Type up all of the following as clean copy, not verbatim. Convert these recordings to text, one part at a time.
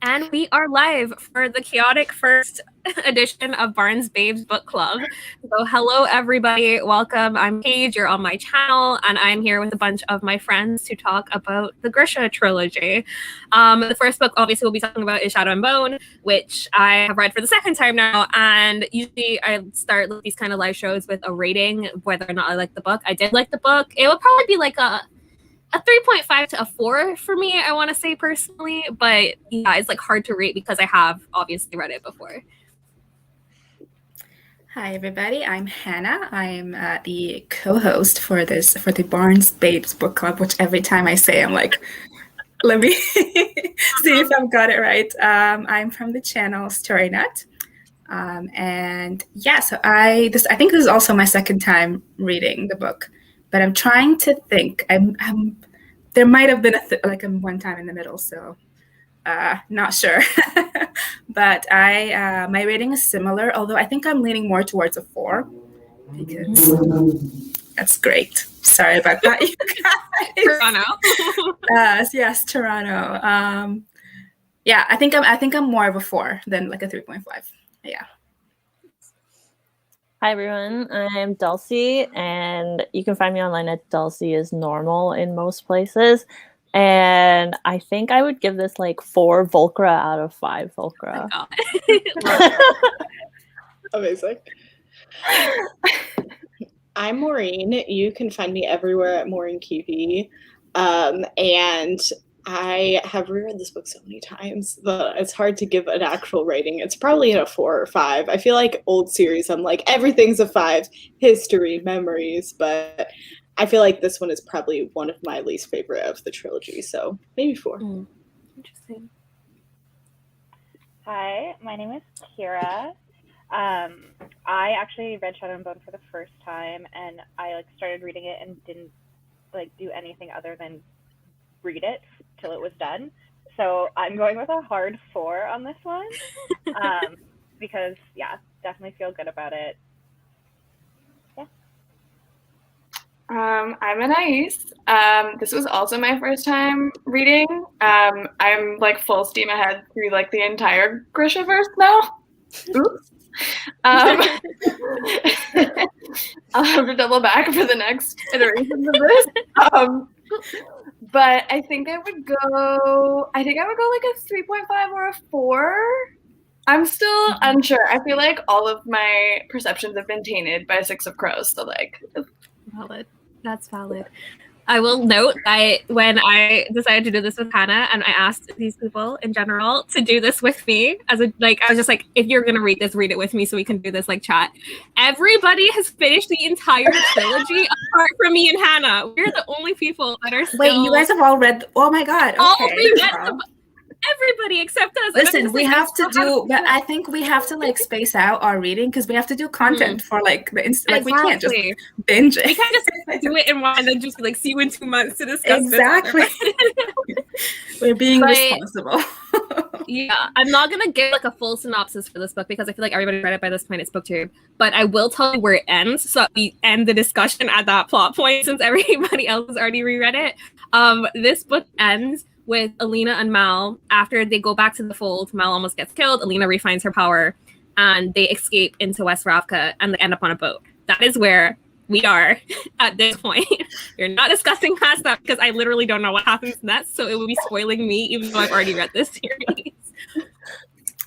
And we are live for the chaotic first edition of Barnes Babes Book Club. So hello everybody, welcome. I'm Paige, you're on my channel, and I'm here with a bunch of my friends to talk about the Grisha trilogy. The first book obviously we'll be talking about is Shadow and Bone, which I have read for the second time now, and usually I start these kind of live shows with a rating, whether or not I like the book. I did like the book. It would probably be like a 3.5 to a 4 for me, I want to say personally, but yeah, it's like hard to rate because I have obviously read it before. Hi everybody, I'm Hannah. I'm the co-host for the Barnes Babes Book Club, which every time I say, I'm like, let me see if I've got it right. I'm from the channel StoryNut. And yeah, so I think this is also my second time reading the book, but I'm trying to think. There might have been a one time in the middle, so not sure. But my rating is similar, although I think I'm leaning more towards a 4 because that's great. Sorry about that, you guys. Toronto. Yes, Toronto. Yeah, I think I'm more of a 4 than like a 3.5. Yeah. Hi everyone, I'm Dulcie, and you can find me online at Dulcie is normal in most places. And I think I would give this like 4 Volcra out of 5 Volcra. Oh amazing. I'm Maureen. You can find me everywhere at Maureen QV. And I have reread this book so many times that it's hard to give an actual rating. It's probably a 4 or 5. I feel like old series, I'm like, everything's a 5. History, memories, but I feel like this one is probably one of my least favorite of the trilogy, so maybe 4. Interesting. Hi, my name is Kira. I actually read Shadow and Bone for the first time, and I started reading it and didn't do anything other than read it till it was done. So I'm going with a hard 4 on this one, because yeah, definitely feel good about it. I'm Anais. This was also my first time reading. I'm like full steam ahead through like the entire Grishaverse now. Oops. I'll have to double back for the next iterations of this. But I think I would go like a 3.5 or a 4. I'm still unsure. I feel like all of my perceptions have been tainted by Six of Crows, so like valid. That's valid. I will note that when I decided to do this with Hannah, and I asked these people in general to do this with me, I was just like, if you're gonna read this, read it with me so we can do this chat. Everybody has finished the entire trilogy apart from me and Hannah. We're the only people that are still. Wait, you guys have all read? Oh my god! Okay. Everybody except us. Listen, we have to do, but I think we have to space out our reading because we have to do content for the we can't just binge it. We can't just do it in one and then just see you in 2 months to discuss exactly. We're being responsible. Yeah, I'm not gonna give a full synopsis for this book because I feel like everybody read it by this point. It's booktube, but I will tell you where it ends, so that we end the discussion at that plot point since everybody else has already reread it. This book ends with Alina and Mal. After they go back to the fold, Mal almost gets killed. Alina refines her power, and they escape into West Ravka, and they end up on a boat. That is where we are at this point. We're not discussing past that because I literally don't know what happens next, so it would be spoiling me, even though I've already read this series.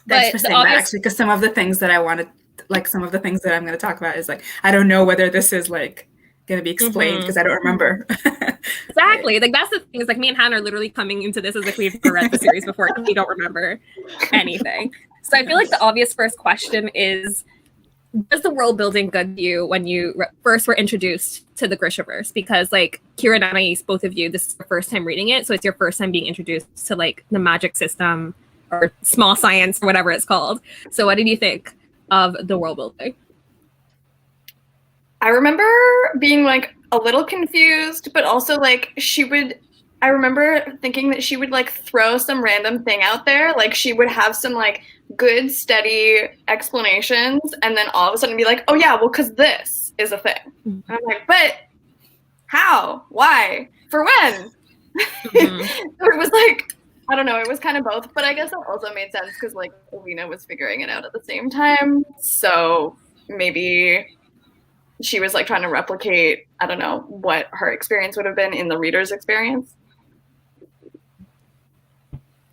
Thanks for saying that, actually, because some of the things that I wanted, some of the things that I'm going to talk about is I don't know whether this is going to be explained because I don't remember. Exactly. That's the thing is me and Hannah are literally coming into this as if we've never read the series before and we don't remember anything. So I feel like the obvious first question is, does the world building good to you when you first were introduced to the Grishaverse? Because Kira and Anais, both of you, this is your first time reading it, so it's your first time being introduced to the magic system or small science or whatever it's called. So what did you think of the world building? I remember being a little confused, but also I remember thinking that she would throw some random thing out there. She would have some good, steady explanations, and then all of a sudden be like, oh yeah, well, because this is a thing. And I'm like, but how? Why? For when? So it was I don't know. It was kind of both, but I guess that also made sense because like Alina was figuring it out at the same time. So maybe she was like trying to replicate, I don't know, what her experience would have been in the reader's experience.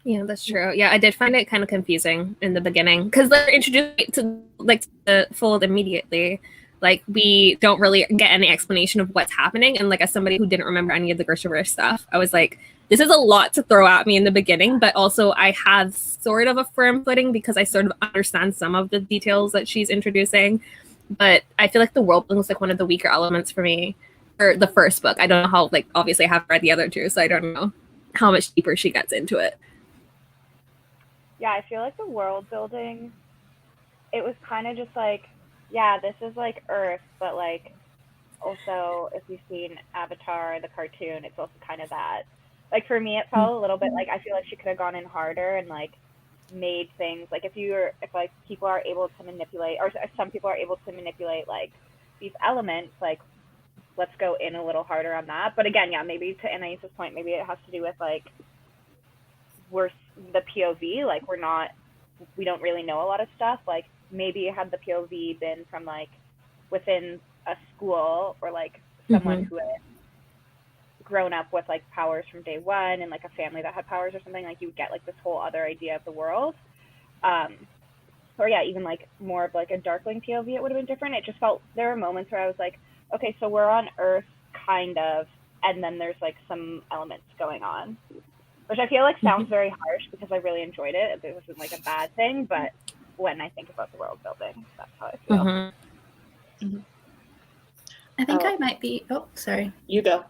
Yeah, that's true. Yeah, I did find it kind of confusing in the beginning because they're introduced to like the fold immediately. Like we don't really get any explanation of what's happening, and like as somebody who didn't remember any of the Grishaverse stuff, I was like, this is a lot to throw at me in the beginning. But also, I have sort of a firm footing because I sort of understand some of the details that she's introducing. But I feel like the world building is like one of the weaker elements for me, or the first book. I don't know how. Like obviously, I haven't read the other two, so I don't know how much deeper she gets into it. Yeah, I feel like the world building, it was kind of just like, yeah, this is like Earth, but like also if you've seen Avatar, the cartoon, it's also kind of that. Like for me, it felt a little bit like I feel like she could have gone in harder and like made things like if like people are able to manipulate, or if some people are able to manipulate like these elements, like let's go in a little harder on that. But again, yeah, maybe to Anais's point, maybe it has to do with like we're the POV, like we don't really know a lot of stuff. Like maybe had the POV been from like within a school or like someone who had grown up with like powers from day one and like a family that had powers or something, like you would get like this whole other idea of the world. Or yeah, even like more of like a Darkling POV, it would have been different. It just felt, there were moments where I was like, okay, so we're on Earth kind of, and then there's like some elements going on. Which I feel like sounds very harsh because I really enjoyed it. It wasn't like a bad thing, but when I think about the world building, that's how I feel. I think I might be. Oh, sorry. You go.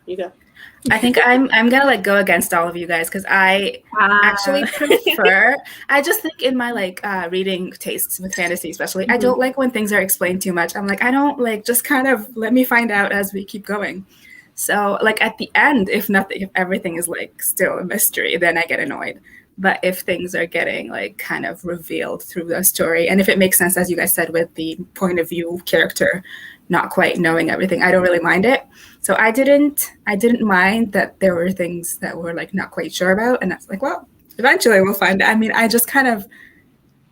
I think I'm gonna like go against all of you guys because I actually prefer. I just think in my like reading tastes with fantasy, especially, I don't like when things are explained too much. I'm like, I don't like, just kind of let me find out as we keep going. So like at the end, if everything is like still a mystery, then I get annoyed. But if things are getting like kind of revealed through the story, and if it makes sense, as you guys said, with the point of view character not quite knowing everything, I don't really mind it. So I didn't mind that there were things that were like not quite sure about, and that's like, well, eventually we'll find it. I mean, I just kind of,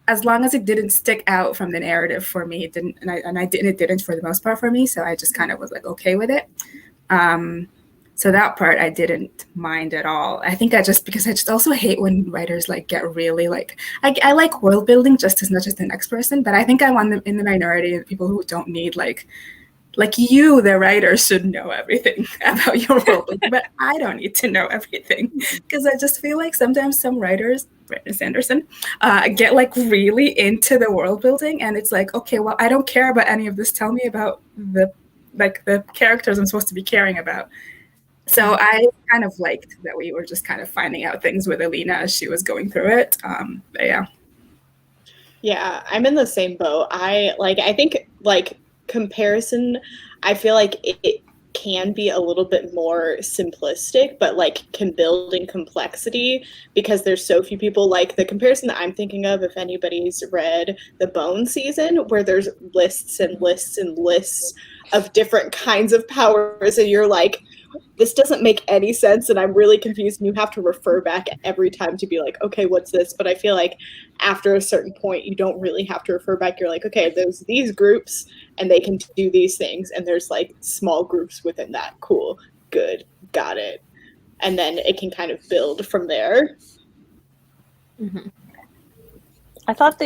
as long as it didn't stick out from the narrative for me, it didn't, it didn't for the most part for me. So I just kind of was like okay with it. So that part I didn't mind at all. I think because I just also hate when writers like get really like, I like world building just as much as the next person, but I think I'm in the minority of people who don't need like you, the writer, should know everything about your world building, but I don't need to know everything because I just feel like sometimes some writers, Brandon Sanderson, get like really into the world building, and it's like, okay, well, I don't care about any of this. Tell me about the characters I'm supposed to be caring about. So I kind of liked that we were just kind of finding out things with Alina as she was going through it. But yeah. Yeah, I'm in the same boat. I think like comparison, I feel like it can be a little bit more simplistic, but like can build in complexity because there's so few people. Like the comparison that I'm thinking of, if anybody's read the Bone season, where there's lists and lists and lists of different kinds of powers, and you're like, this doesn't make any sense, and I'm really confused, and you have to refer back every time to be like, okay, what's this? But I feel like after a certain point, you don't really have to refer back. You're like, okay, there's these groups, and they can do these things, and there's like small groups within that. Cool, good, got it. And then it can kind of build from there. I thought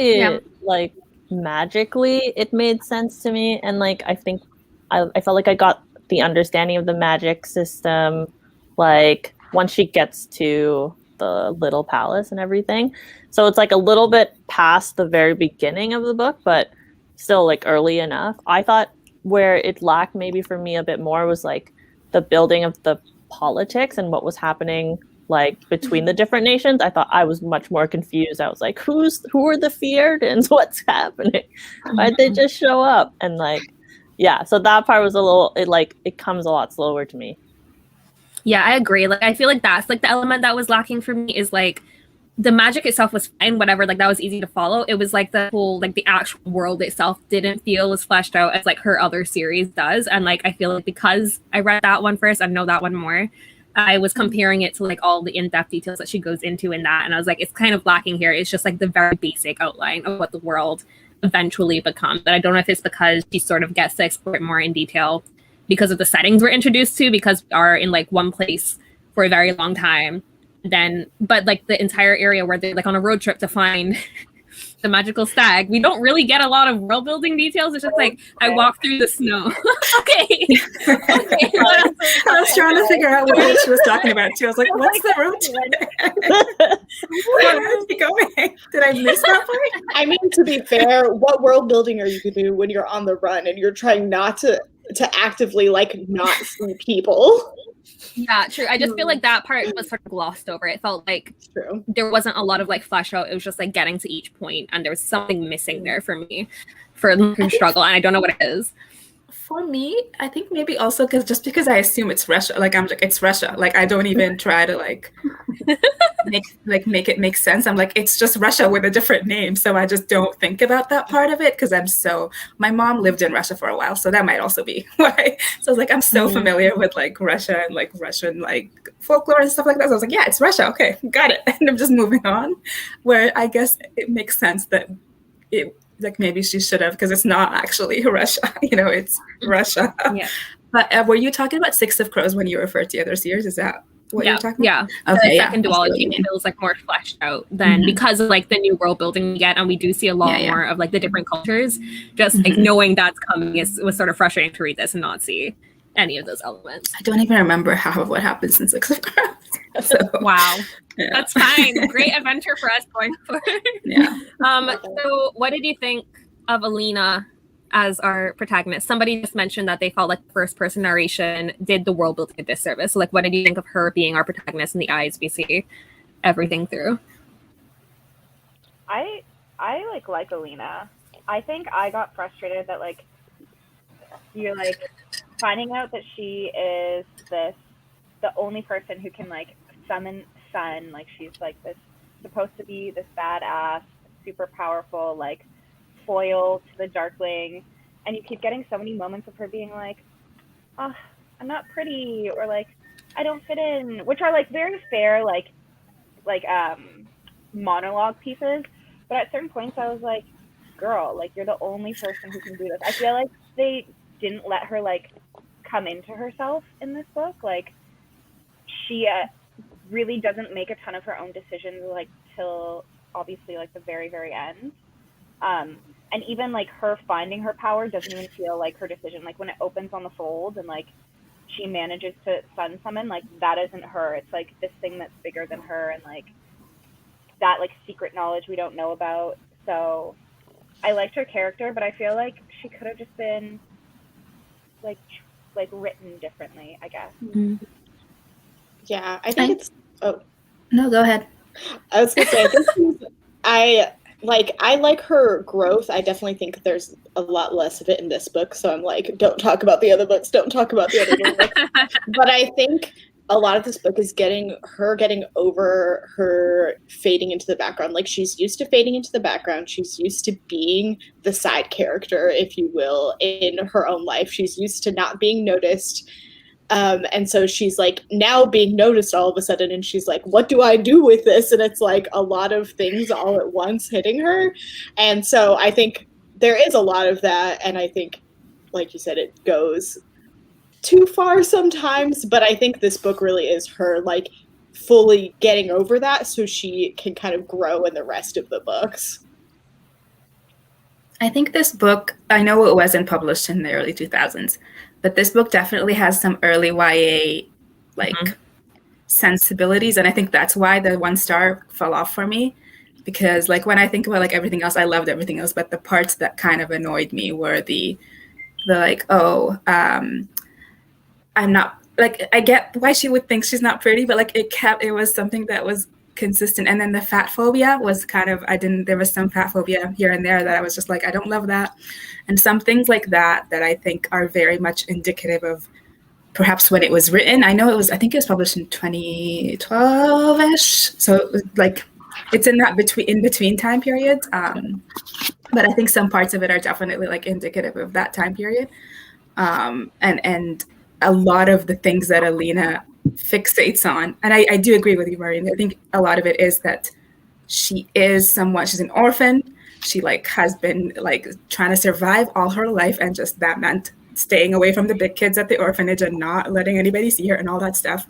like magically it made sense to me, and like I think I felt like I got the understanding of the magic system like once she gets to the little palace and everything. So it's like a little bit past the very beginning of the book, but still like early enough. I thought where it lacked maybe for me a bit more was like the building of the politics and what was happening like between the different nations. I thought I was much more confused. I was like, who are the Fierdans? What's happening? Why'd they just show up? And like, yeah, so that part was a little, it comes a lot slower to me. Yeah, I agree. Like, I feel like that's like the element that was lacking for me is like the magic itself was fine, whatever, like that was easy to follow. It was like the whole, like the actual world itself didn't feel as fleshed out as like her other series does. And like, I feel like because I read that one first, I know that one more. I was comparing it to like all the in-depth details that she goes into in that, and I was like, it's kind of lacking here. It's just like the very basic outline of what the world eventually becomes. But I don't know if it's because she sort of gets to explore it more in detail because of the settings we're introduced to, because we are in like one place for a very long time. Then, but like the entire area where they're like on a road trip to find the magical stag, we don't really get a lot of world building details. It's just like, I walk through the snow. Okay. Okay. I was trying to figure out what she was talking about too. I was like, what's the road trip? Where is he going? Did I miss that part? I mean, to be fair, what world building are you going to do when you're on the run and you're trying not to actively like not see people? Yeah, true. I just feel like that part was sort of glossed over. It felt like there wasn't a lot of like flesh out. It was just like getting to each point, and there was something missing there for me, for the struggle, and I don't know what it is. For me, I think maybe also because I assume it's Russia. Like I'm like, it's Russia. Like I don't even try to like make it make sense. I'm like, it's just Russia with a different name. So I just don't think about that part of it because my mom lived in Russia for a while, so that might also be why. So I was like, I'm so familiar with like Russia and like Russian like folklore and stuff like that. So I was like, yeah, it's Russia. Okay, got it. And I'm just moving on. Where I guess it makes sense that it. Like maybe she should have, because it's not actually Russia, it's Russia. Yeah. But were you talking about Six of Crows when you referred to other series? Is that what you're talking about? Yeah. Okay, the second duology feels like more fleshed out than because of like the new world building we get, and we do see a lot more of like the different cultures. Just like knowing that's coming was sort of frustrating to read this and not see any of those elements. I don't even remember half of what happens in Six of Crows. So, wow. Yeah. That's fine. Great adventure for us going forward. Yeah. So what did you think of Alina as our protagonist? Somebody just mentioned that they felt like first person narration did the world building a disservice. So like, what did you think of her being our protagonist in the eyes we see everything through? I like Alina. I think I got frustrated that like you're like finding out that she is the only person who can like summon sun, like she's like this supposed to be this badass, super powerful, like foil to the Darkling, and you keep getting so many moments of her being like, oh, I'm not pretty, or like I don't fit in, which are like very fair like monologue pieces, but at certain points I was like, girl, like you're the only person who can do this. I feel like they didn't let her like come into herself in this book. Like she really doesn't make a ton of her own decisions like till obviously like the very, very end. And even like her finding her power doesn't even feel like her decision. Like when it opens on the fold and like she manages to sun summon, like that isn't her. It's like this thing that's bigger than her, and like that like secret knowledge we don't know about. So I liked her character, but I feel like she could have just been like written differently, I guess. Mm-hmm. Yeah, I think it's. Oh no, go ahead. I was gonna say I like her growth. I definitely think there's a lot less of it in this book. So I'm like, don't talk about the other books. Don't talk about the other books. But I think a lot of this book is getting over her fading into the background. Like she's used to fading into the background. She's used to being the side character, if you will, in her own life. She's used to not being noticed. And so she's like now being noticed all of a sudden, and she's like, what do I do with this? And it's like a lot of things all at once hitting her. And so I think there is a lot of that. And I think, like you said, it goes too far sometimes, but I think this book really is her like fully getting over that so she can kind of grow in the rest of the books. I think this book, I know it wasn't published in the early 2000s, but this book definitely has some early YA sensibilities, and I think that's why the 1 star fell off for me, because like when I think about like everything else, I loved everything else, but the parts that kind of annoyed me were the like, I'm not, like, I get why she would think she's not pretty, but like it was something that was consistent. And then the fat phobia was kind of, there was some fat phobia here and there that I was just like, I don't love that. And some things like that I think are very much indicative of perhaps when it was written. I think it was published in 2012-ish. So it was like, it's in that in-between time period. But I think some parts of it are definitely like indicative of that time period. And a lot of the things that Alina fixates on. And I do agree with you, Maureen. I think a lot of it is that she is somewhat, she's an orphan. She like has been like trying to survive all her life, and just that meant staying away from the big kids at the orphanage and not letting anybody see her and all that stuff.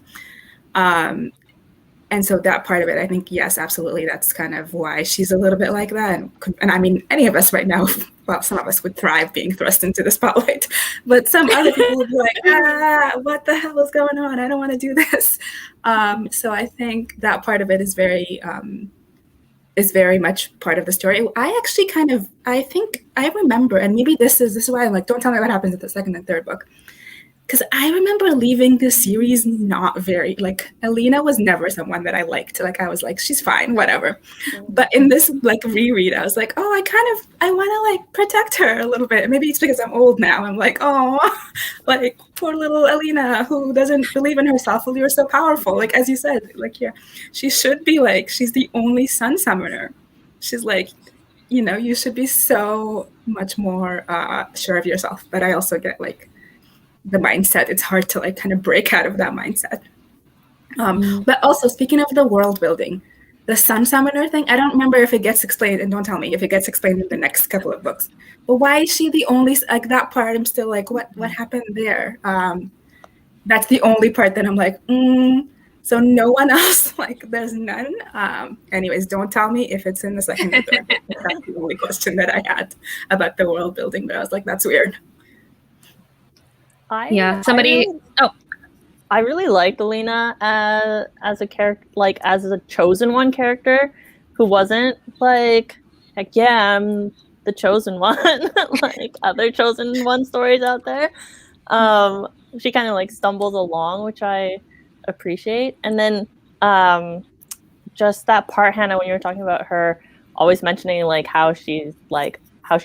And so that part of it, I think, yes, absolutely, that's kind of why she's a little bit like that. And I mean, any of us right now, well, some of us would thrive being thrust into the spotlight, but some other people would be like, what the hell is going on? I don't want to do this. So I think that part of it is very much part of the story. I think I remember, and maybe this is why I'm like, don't tell me what happens in the second and third book. Because I remember leaving the series not very, like, Alina was never someone that I liked. Like, I was like, she's fine, whatever. But in this, like, reread, I was like, oh, I want to, like, protect her a little bit. Maybe it's because I'm old now. I'm like, oh, like, poor little Alina who doesn't believe in herself. Well, you're so powerful. Like, as you said, like, yeah, she should be, like, she's the only sun summoner. She's like, you know, you should be so much more sure of yourself. But I also get, like, the mindset, it's hard to like kind of break out of that mindset. But also, speaking of the world building, the sun summoner thing, I don't remember if it gets explained, and don't tell me if it gets explained in the next couple of books. But why is she the only, like, that part, I'm still like, what happened there? That's the only part that I'm like, so no one else, like, there's none. Anyways, don't tell me if it's in the second or third book. That's the only question that I had about the world building, but I was like, that's weird. I really liked Alina as a character, like as a chosen one character who wasn't like yeah, I'm the chosen one, like other chosen one stories out there. She kind of like stumbles along, which I appreciate. And then just that part, Hannah, when you were talking about her always mentioning like how she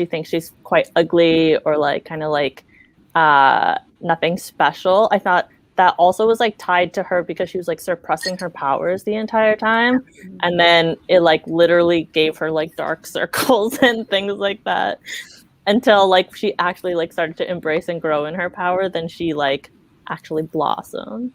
thinks she's quite ugly or like kind of like nothing special. I thought that also was like tied to her because she was like suppressing her powers the entire time, and then it like literally gave her like dark circles and things like that until like she actually like started to embrace and grow in her power. Then she like actually blossomed.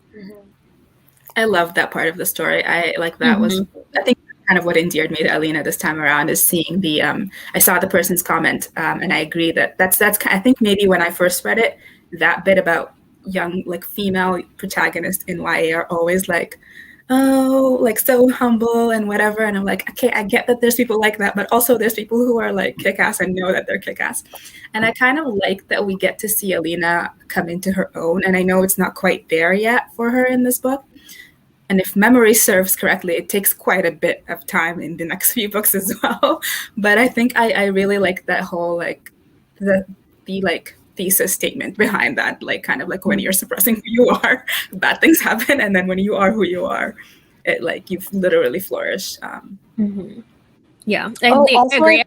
I love that part of the story. I like that was, I think, kind of what endeared me to Alina this time around is seeing the I saw the person's comment, and I agree that's I think maybe when I first read it, that bit about young like female protagonists in YA are always like, oh, like so humble and whatever, and I'm like, okay, I get that there's people like that, but also there's people who are like kick-ass and know that they're kick-ass. And I kind of like that we get to see Alina come into her own, and I know it's not quite there yet for her in this book. And if memory serves correctly, it takes quite a bit of time in the next few books as well. But I think I really like that whole like the like thesis statement behind that, like kind of like when you're suppressing who you are, bad things happen, and then when you are who you are, it like you literally flourish. Yeah, I agree.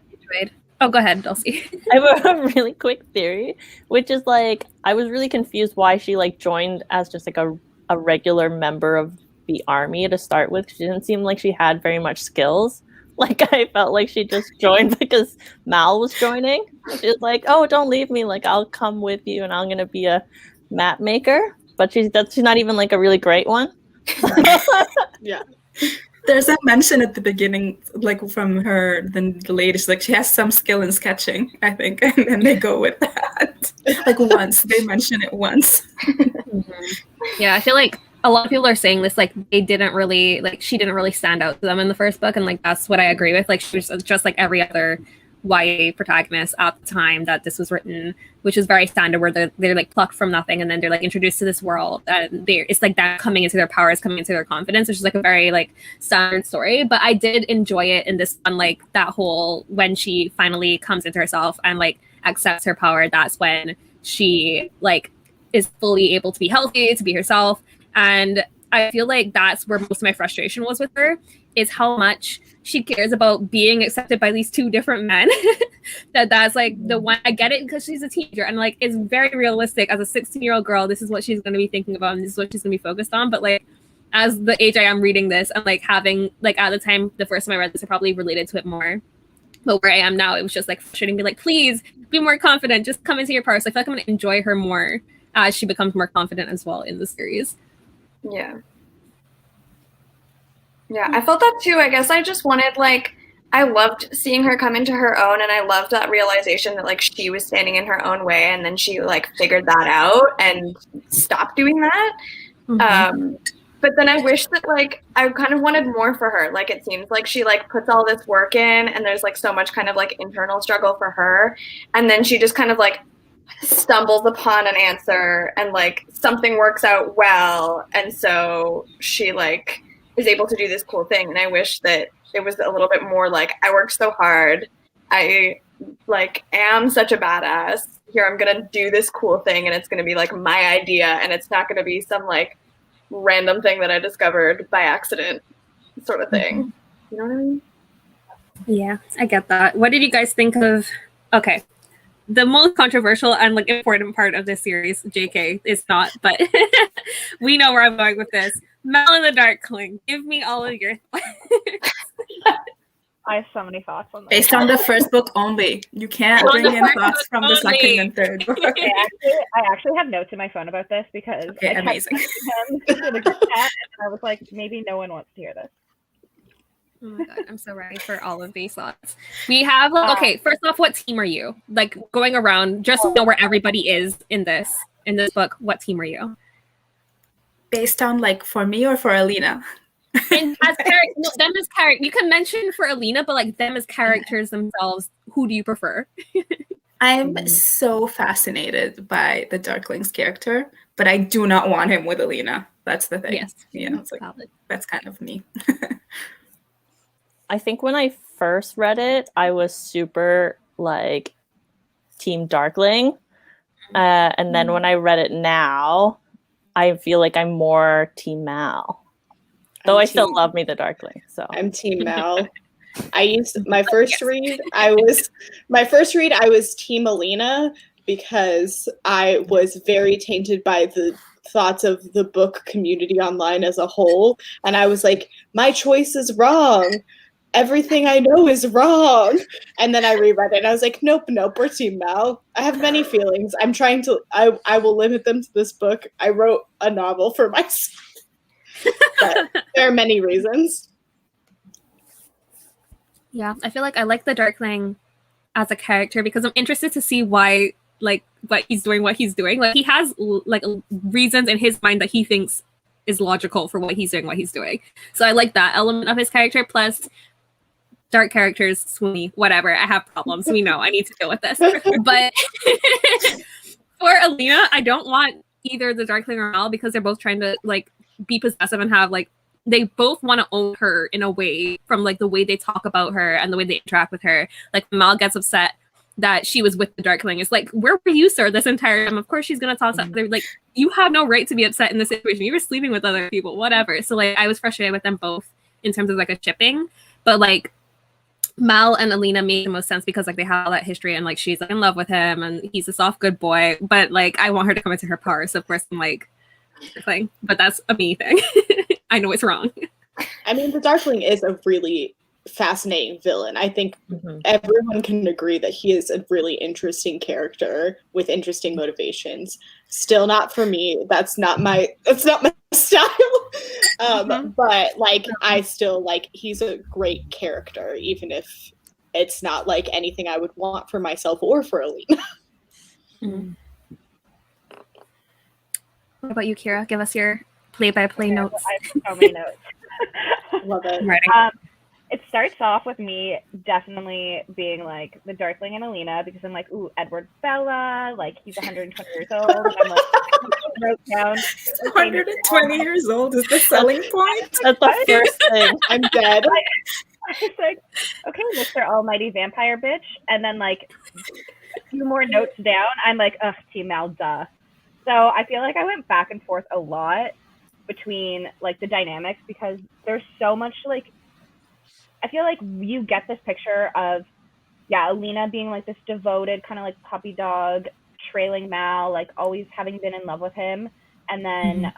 Oh, go ahead, Dulcie. I have a really quick theory, which is like I was really confused why she like joined as just like a regular member of the army to start with. She didn't seem like she had very much skills. Like I felt like she just joined because Mal was joining. She was like, "Oh, don't leave me. Like I'll come with you, and I'm gonna be a map maker." But she's not even like a really great one. Yeah. There's a mention at the beginning, like from her, the latest, like she has some skill in sketching, I think, and then they go with that. Like once they mention it once. Yeah, I feel like a lot of people are saying this, like she didn't really stand out to them in the first book, and like that's what I agree with. Like she was just like every other YA protagonist at the time that this was written, which is very standard, where they're like plucked from nothing and then they're like introduced to this world, and it's like that coming into their powers, coming into their confidence, which is like a very like standard story. But I did enjoy it in this one, like that whole when she finally comes into herself and like accepts her power, that's when she like is fully able to be healthy, to be herself. And I feel like that's where most of my frustration was with her, is how much she cares about being accepted by these two different men. that's like the one. I get it because she's a teenager and like it's very realistic as a 16-year-old girl. This is what she's going to be thinking about and this is what she's going to be focused on. But like as the age I am reading this and like having like at the time, the first time I read this, I probably related to it more. But where I am now, it was just like frustrating. Be like, please be more confident. Just come into your power. So I feel like I'm going to enjoy her more as she becomes more confident as well in the series. Yeah. Yeah, I felt that too. I guess I just wanted, like, I loved seeing her come into her own, and I loved that realization that, like, she was standing in her own way, and then she, like, figured that out and stopped doing that. But then I wish that, like, I kind of wanted more for her. Like, it seems like she, like, puts all this work in, and there's, like, so much kind of, like, internal struggle for her, and then she just kind of, like, stumbles upon an answer, and, like, something works out well, and so she, like, is able to do this cool thing. And I wish that it was a little bit more like, I worked so hard, I, like, am such a badass, here I'm gonna do this cool thing, and it's gonna be, like, my idea, and it's not gonna be some, like, random thing that I discovered by accident sort of thing. You know what I mean? Yeah, I get that. What did you guys think of, okay, the most controversial and, like, important part of this series, JK, is not, but we know where I'm going with this. Mel and the Darkling. Give me all of your thoughts. I have so many thoughts on this. Based on the first book only. You can't bring in thoughts from the second and third book. I actually have notes in my phone about this because I kept amazing. him in the group chat, and I was like, maybe no one wants to hear this. Oh my god, I'm so ready for all of these thoughts. We have, okay, first off, what team are you? Like, going around, just to know where everybody is in this book, what team are you? Based on, like, for me or for Alina? And as them as characters, you can mention for Alina, but, like, them as characters themselves, who do you prefer? I'm so fascinated by the Darkling's character, but I do not want him with Alina. That's the thing. Yes. Yeah, it's like, that's kind of me. I think when I first read it, I was super, like, Team Darkling. And then when I read it now, I feel like I'm more Team Mal. Though I still love me the Darkling. So I'm Team Mal. My first read, I was Team Alina because I was very tainted by the thoughts of the book community online as a whole. And I was like, my choice is wrong. Everything I know is wrong. And then I reread it and I was like, nope, we're Team Mal. I have many feelings. I will limit them to this book. I wrote a novel for myself. But there are many reasons. Yeah, I feel like I like the Darkling as a character because I'm interested to see why, like, what he's doing. Like, he has, like, reasons in his mind that he thinks is logical for what he's doing. So I like that element of his character. Plus, dark characters, swoony, whatever. I have problems. We know. I need to deal with this. But for Alina, I don't want either the Darkling or Mal because they're both trying to, like, be possessive and have, like, they both want to own her in a way from, like, the way they talk about her and the way they interact with her. Like, Mal gets upset that she was with the Darkling. It's like, where were you, sir, this entire time? Of course she's going to toss up. They're like, you have no right to be upset in this situation. You were sleeping with other people, whatever. So, like, I was frustrated with them both in terms of, like, a shipping. But, like, Mal and Alina made the most sense because, like, they have all that history and, like, she's, like, in love with him and he's a soft, good boy. But, like, I want her to come into her power. So, of course, I'm like, thing, but that's a me thing. I know it's wrong. I mean, the Darkling is a really fascinating villain. I think everyone can agree that he is a really interesting character with interesting motivations. Still not for me. That's not my style. But, like, I still, like, he's a great character, even if it's not, like, anything I would want for myself or for Alina. What about you, Kira? Give us your play-by-play notes. I have so many notes. Love it. It starts off with me definitely being like the Darkling and Alina because I'm like, ooh, Edward Bella, like he's 120 years old. And I'm like, I wrote down 120 years old is the selling point. That's the first thing. I'm dead. I was like, okay, Mr. Almighty Vampire bitch. And then, like, a few more notes down, I'm like, ugh, Team Mal, duh. So I feel like I went back and forth a lot between, like, the dynamics because there's so much, like, I feel like you get this picture of, yeah, Alina being, like, this devoted kind of, like, puppy dog, trailing Mal, like, always having been in love with him. And then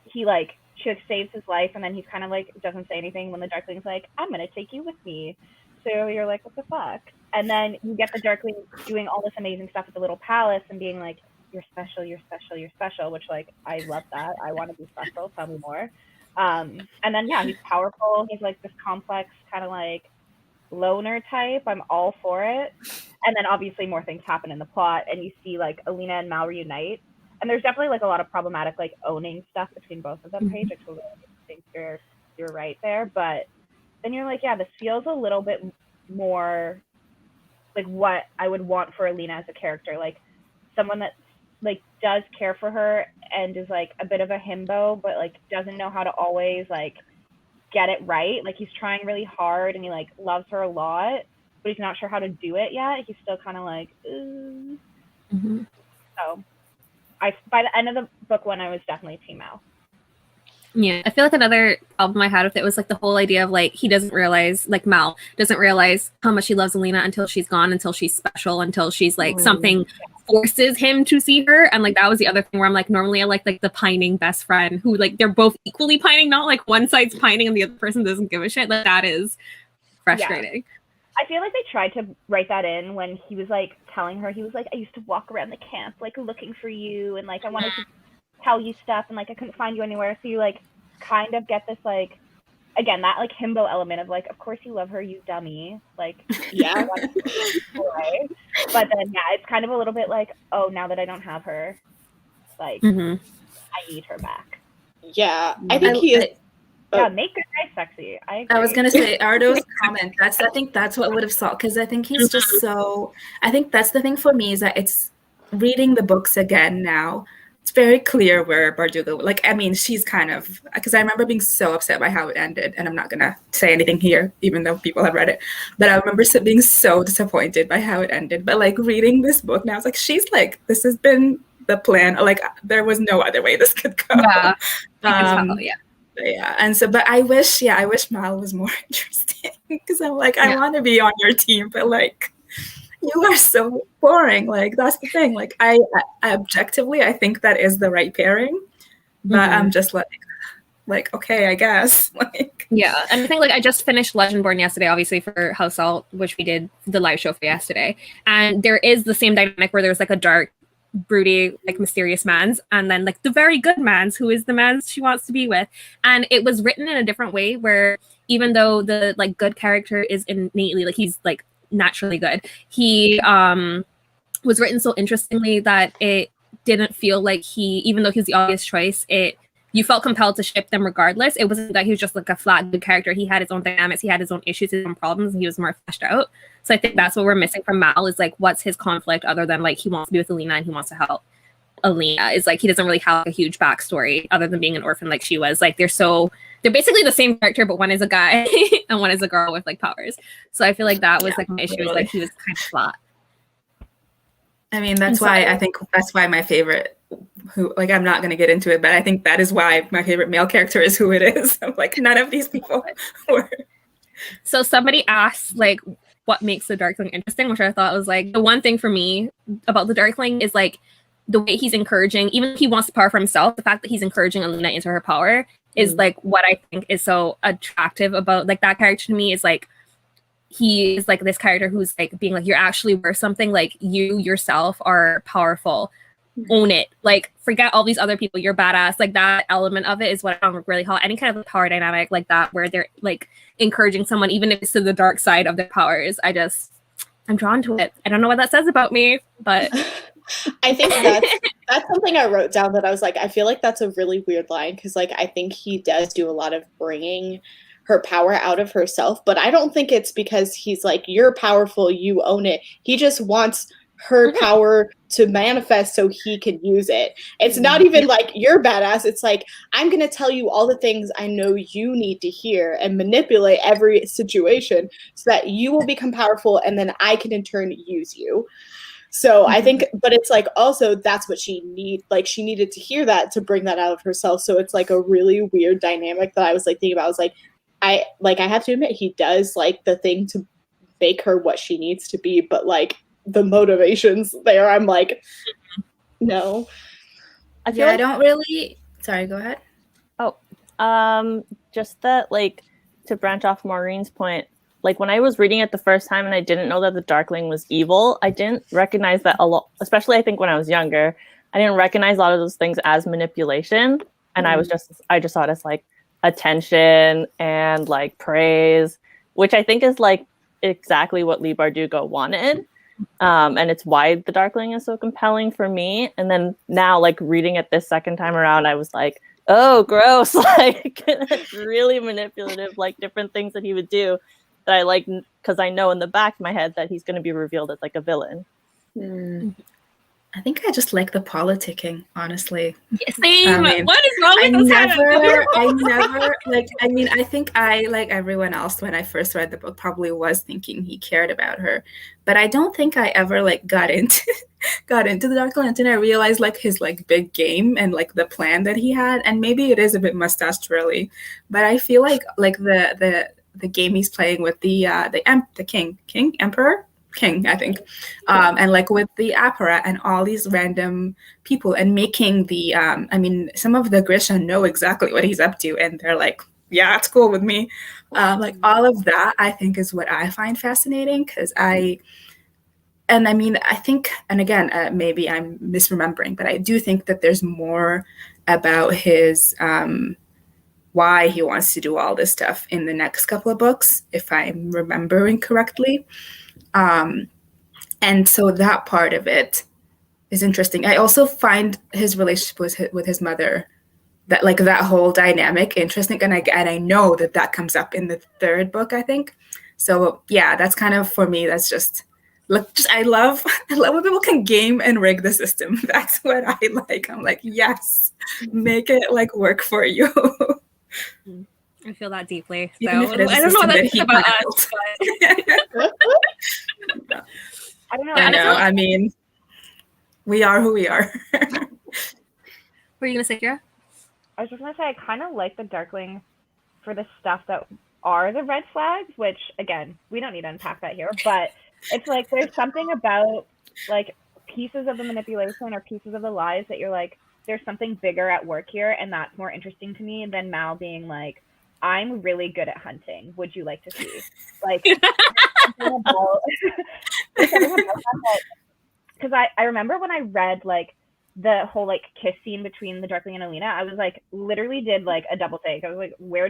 he, like, she, like, saves his life, and then he's kind of, like, doesn't say anything when the Darkling's like, I'm going to take you with me. So you're like, what the fuck? And then you get the Darkling doing all this amazing stuff at the little palace and being like, you're special, you're special, you're special, which like I love that. I want to be special. Tell me more. And then yeah, he's powerful. He's like this complex kind of like loner type. I'm all for it. And then obviously more things happen in the plot, and you see like Alina and Mal reunite. And there's definitely like a lot of problematic like owning stuff between both of them. Paige, I totally think you're right there. But then you're like, yeah, this feels a little bit more like what I would want for Alina as a character, like someone that like does care for her and is like a bit of a himbo, but like doesn't know how to always like get it right. Like he's trying really hard and he like loves her a lot, but he's not sure how to do it yet. He's still kind of like, So by the end of the book one, I was definitely Team Mal. Yeah, I feel like another problem I had with it was like the whole idea of like he doesn't realize, like Mal doesn't realize how much he loves Alina until she's gone, until she's special, until she's like something forces him to see her. And like that was the other thing where I'm like, normally I like the pining best friend who like they're both equally pining, not like one side's pining and the other person doesn't give a shit. Like that is frustrating. Yeah. I feel like they tried to write that in when he was like telling her, he was like, I used to walk around the camp like looking for you and like I wanted to tell you stuff and like I couldn't find you anywhere. So you like kind of get this like, again, that like himbo element of like, of course you love her, you dummy. Like, yeah. But then yeah, it's kind of a little bit like, oh, now that I don't have her, like I need her back. Yeah, I think he is. Yeah, make good guys sexy. I agree. I was gonna say Ardo's comment. I think that's what would have solved, because I think he's just so. I think that's the thing for me is that it's reading the books again now. It's very clear where Bardugo, like, I mean, she's kind of, because I remember being so upset by how it ended, and I'm not gonna say anything here, even though people have read it, but I remember being so disappointed by how it ended. But like reading this book now, it's like she's like, this has been the plan. Like there was no other way this could go. Yeah. Yeah, and so, but I wish Mal was more interesting, because I'm like, I want to be on your team, but like, you are so boring. Like that's the thing. Like I objectively, I think that is the right pairing, but I'm just like okay, I guess. Like yeah, and I think like I just finished Legendborn yesterday, obviously for House Salt, which we did the live show for yesterday, and there is the same dynamic where there's like a dark, broody, like mysterious mans, and then like the very good mans who is the mans she wants to be with. And it was written in a different way where even though the like good character is innately like he's like naturally good, he was written so interestingly that it didn't feel like he, even though he was the obvious choice, you felt compelled to ship them regardless. It wasn't that he was just like a flat good character. He had his own dynamics, he had his own issues, his own problems, and he was more fleshed out. So I think that's what we're missing from Mal is like, what's his conflict other than like he wants to be with Alina and he wants to help Alina. Is like he doesn't really have a huge backstory other than being an orphan like she was. Like they're basically the same character, but one is a guy and one is a girl with like powers. So I feel like that was like my issue, is like he was kind of flat. I mean, that's why I think that's why my favorite, who like I'm not going to get into it, but I think that is why my favorite male character is who it is. I'm like, none of these people were. So somebody asked like what makes the Darkling interesting, which I thought was like the one thing for me about the Darkling is like the way he's encouraging, even if he wants the power for himself, the fact that he's encouraging Alina into her power is like what I think is so attractive about like that character to me. Is like he is like this character who's like being like, you're actually worth something, like you yourself are powerful, own it, like forget all these other people, you're badass. Like that element of it is what I found really hot. Any kind of power dynamic like that where they're like encouraging someone even if it's to the dark side of their powers, I'm drawn to it. I don't know what that says about me, but I think that's something I wrote down that I was like, I feel like that's a really weird line, because like I think he does do a lot of bringing her power out of herself, but I don't think it's because he's like, you're powerful, you own it. He just wants her power to manifest so he can use it. It's not even like you're badass. It's like, I'm going to tell you all the things I know you need to hear and manipulate every situation so that you will become powerful, and then I can in turn use you. So I think, but it's like also that's what she needed to hear that to bring that out of herself. So it's like a really weird dynamic that I was like thinking about. I was like, I have to admit he does like the thing to make her what she needs to be, but like the motivations there, I'm like, no. I don't really. Sorry, go ahead. Just that, like, to branch off Maureen's point, like when I was reading it the first time and I didn't know that the Darkling was evil, I didn't recognize that a lot, especially I think when I was younger. I didn't recognize a lot of those things as manipulation, and I just saw it as like attention and like praise, which I think is like exactly what Leigh Bardugo wanted. And it's why the Darkling is so compelling for me. And then now, like reading it this second time around, I was like, oh, gross! Like really manipulative, like different things that he would do that I like because I know in the back of my head that he's going to be revealed as like a villain. I think I just like the politicking, honestly. Same. I mean, what is wrong with those I never like. I mean, I think I, like everyone else, when I first read the book, probably was thinking he cared about her, but I don't think I ever like got into the Dark Lantern. I realized like his like big game and like the plan that he had, and maybe it is a bit mustache twirly, but I feel like the game he's playing with the King, I think, and like with the Apparat and all these random people, and making the I mean, some of the Grisha know exactly what he's up to, and they're like, yeah, it's cool with me. Like all of that, I think, is what I find fascinating, because I think, and again, maybe I'm misremembering, but I do think that there's more about his why he wants to do all this stuff in the next couple of books, if I'm remembering correctly. And so that part of it is interesting. I also find his relationship with his mother, that like that whole dynamic, interesting. And I know that comes up in the third book, I think. So yeah, that's kind of, for me, that's just I love when people can game and rig the system. That's what I like. I'm like, yes, make it like work for you. I feel that deeply. So Even if it is I don't know what that says about us, built. but I don't know. I know. I mean, we are who we are. What were you gonna say, Kira? I was just gonna say I kind of like the Darkling for the stuff that are the red flags, which again we don't need to unpack that here, but it's like there's something about like pieces of the manipulation or pieces of the lies that you're like, there's something bigger at work here, and that's more interesting to me than Mal being like, I'm really good at hunting. Would you like to see? Like, because I remember when I read like the whole like kiss scene between the Darkling and Alina, I was like, literally did like a double take. I was like, where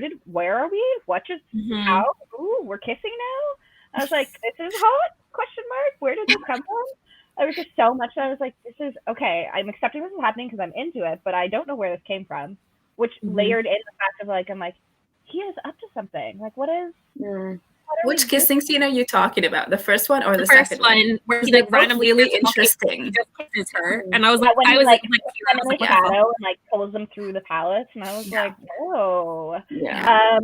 are we? What just how? Ooh, we're kissing now. I was like, this is hot? Question mark. Where did this come from? I was just so much that I was like, this is okay. I'm accepting this is happening because I'm into it, but I don't know where this came from. Which layered in the fact of like, I'm like, he is up to something. Like, what is? Which kissing scene are you talking about? The first one or the first second one where he like randomly really interesting. He just kisses her, and I was like, when I he, was like like, in the shadow and like pulls them through the palace, and I was like, oh. Yeah.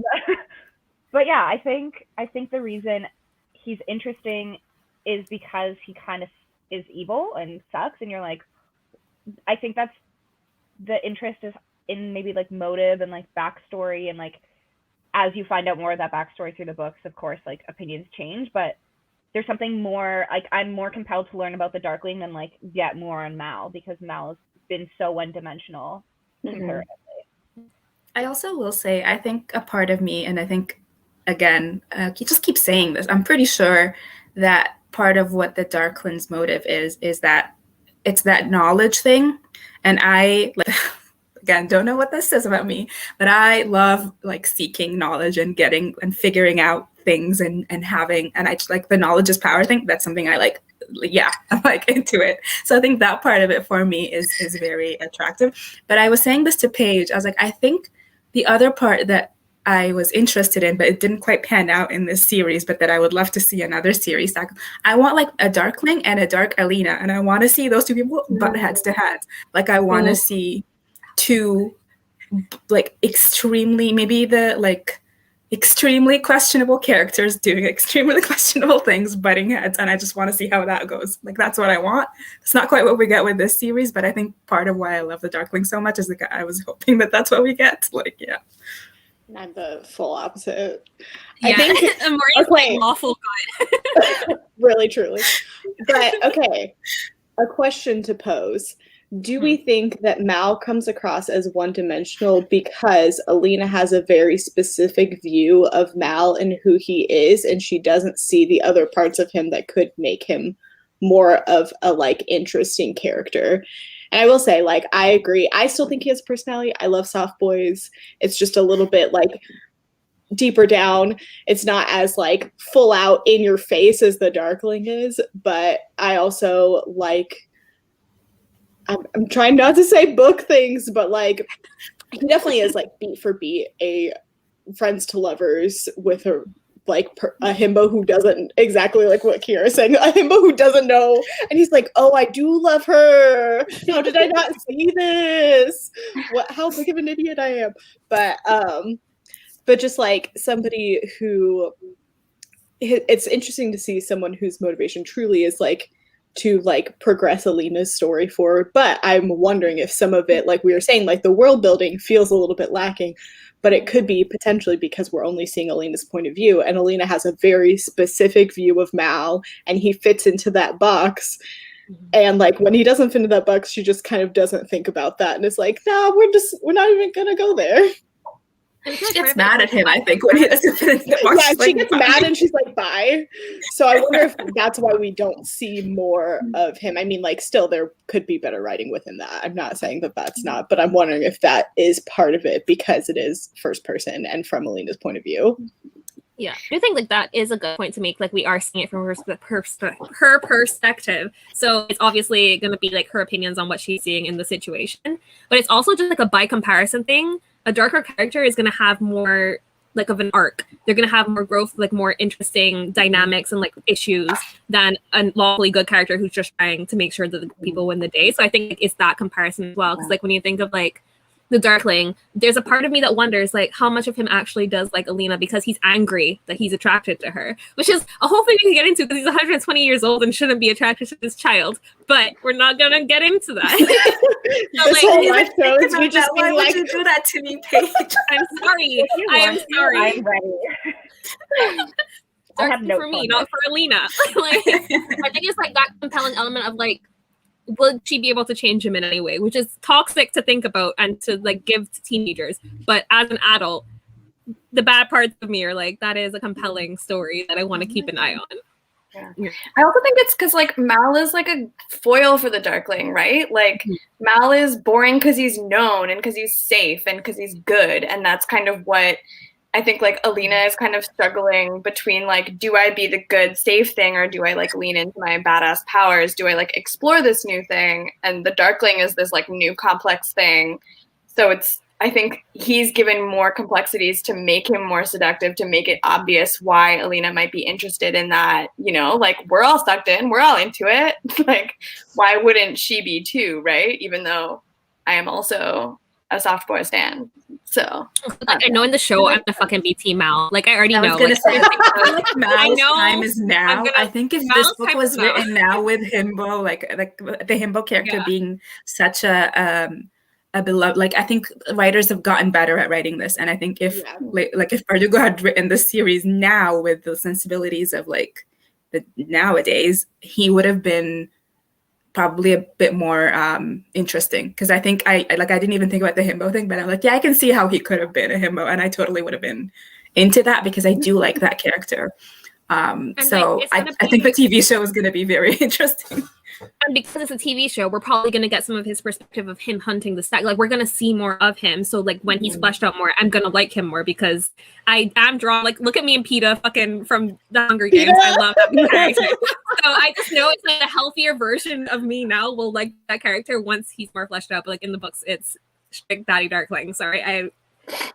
But yeah, I think the reason he's interesting is because he kind of is evil and sucks, and you're like, I think that's the interest is in maybe like motive and like backstory, and like as you find out more of that backstory through the books, of course, like opinions change, but there's something more, like I'm more compelled to learn about the Darkling than like get more on Mal, because Mal has been so one-dimensional comparatively. I also will say, I think a part of me, and I think, again, you just keep saying this, I'm pretty sure that part of what the Darkling's motive is that it's that knowledge thing. And I, like, again, don't know what this says about me, but I love like seeking knowledge and getting and figuring out things and having, and I just like the knowledge is power thing. That's something I like. Yeah, I'm like into it. So I think that part of it for me is very attractive. But I was saying this to Paige. I was like, I think the other part that I was interested in, but it didn't quite pan out in this series, but that I would love to see another series. Like, I want like a Darkling and a Dark Alina, and I want to see those two people butt heads to heads. Like I want to see two like extremely questionable characters doing extremely questionable things, butting heads, and I just want to see how that goes. Like that's what I want. It's not quite what we get with this series, but I think part of why I love the Darkling so much is like I was hoping that that's what we get. Like, yeah. I'm the full opposite. Yeah. I think Maria's like lawful good. Really, truly. But okay, a question to pose. Do we think that Mal comes across as one-dimensional because Alina has a very specific view of Mal and who he is, and she doesn't see the other parts of him that could make him more of a like interesting character? And I will say, like, I agree. I still think he has personality. I love soft boys. It's just a little bit like deeper down. It's not as like full out in your face as the Darkling is, but I also like, I'm trying not to say book things, but like he definitely is like beat for beat a friends to lovers with a a himbo who doesn't, exactly like what Kira's saying, a himbo who doesn't know, and he's like, oh, I do love her, how did I not see this, how big of an idiot I am. But just like somebody who, it's interesting to see someone whose motivation truly is like to like progress Alina's story forward. But I'm wondering if some of it, like we were saying, like the world building feels a little bit lacking, but it could be potentially because we're only seeing Alina's point of view, and Alina has a very specific view of Mal, and he fits into that box. And like when he doesn't fit into that box, she just kind of doesn't think about that, and it's like, nah, we're not even gonna go there. She gets mad at him, I think, when he doesn't fit into the box. Yeah, she gets mad and she's like, bye. So I wonder if that's why we don't see more of him. I mean, like, still, there could be better writing within that. I'm not saying that that's not, but I'm wondering if that is part of it because it is first person and from Alina's point of view. Yeah, I think like that is a good point to make. Like we are seeing it from her perspective, so it's obviously going to be like her opinions on what she's seeing in the situation. But it's also just like a by comparison thing. A darker character is going to have more like of an arc. They're going to have more growth, like more interesting dynamics and like issues than a lawfully good character who's just trying to make sure that the people win the day. So I think it's that comparison as well. Because like when you think of like the Darkling, there's a part of me that wonders like how much of him actually does like Alina because he's angry that he's attracted to her, which is a whole thing we can get into because he's 120 years old and shouldn't be attracted to this child. But we're not gonna get into that. So, this whole life though is we just why being would like, you do that to me, Paige? I'm sorry. I am sorry. I'm ready. I have Darkling notes for me, on not this. for Alina. Like, I think it's like that compelling element of like, will she be able to change him in any way, which is toxic to think about and to like give to teenagers. But as an adult, the bad parts of me are like, that is a compelling story that I want to keep an eye on. Yeah. I also think it's because like Mal is like a foil for the Darkling, right? Like Mal is boring because he's known and because he's safe and because he's good, and that's kind of what I think like Alina is kind of struggling between like, do I be the good safe thing or do I like lean into my badass powers? Do I like explore this new thing? And the Darkling is this like new complex thing. So it's, I think he's given more complexities to make him more seductive, to make it obvious why Alina might be interested in that, you know, like we're all sucked in, we're all into it. Like, why wouldn't she be too, right? Even though I am also a soft boy stan. So like I know in the show I'm gonna fucking be Team Mal. Like I already know. I was gonna say, I feel like Mal's know time is now. I think if Mal's this book time was is now. written now with Himbo, like the Himbo character being such a beloved, like I think writers have gotten better at writing this, and I think if like if Bardugo had written this series now with the sensibilities of like the nowadays, he would have been probably a bit more interesting, because I think I didn't even think about the himbo thing, but I'm like, yeah, I can see how he could have been a himbo, and I totally would have been into that because I do like that character. So like, I think the TV show is going to be very interesting. And because it's a TV show, we're probably going to get some of his perspective of him hunting the stag. Like, we're going to see more of him. So, like, when he's fleshed out more, I'm going to like him more because I am drawn. Like, look at me and PETA fucking from the Hunger Games. I love that character. So, I just know it's like a healthier version of me now will like that character once he's more fleshed out. But, like, in the books, it's strict Daddy Darkling. Sorry, I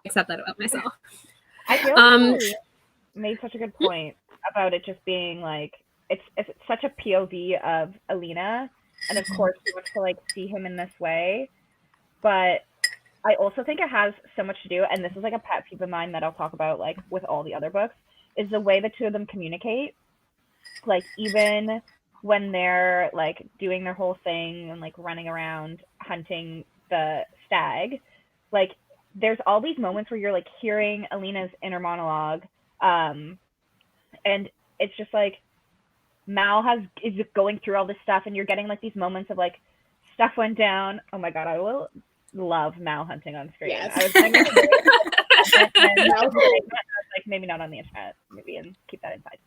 accept that about myself. I feel like you made such a good point about it just being like, it's such a POV of Alina, and of course we want to like see him in this way, but I also think it has so much to do, and this is like a pet peeve of mine that I'll talk about like with all the other books, is the way the two of them communicate. Like even when they're like doing their whole thing and like running around hunting the stag, like there's all these moments where you're like hearing Alina's inner monologue, and it's just like Mal is going through all this stuff, and you're getting like these moments of like stuff went down. Oh my god, I will love Mal hunting on screen. Yes. I was like, maybe not on the internet, maybe, and keep that inside.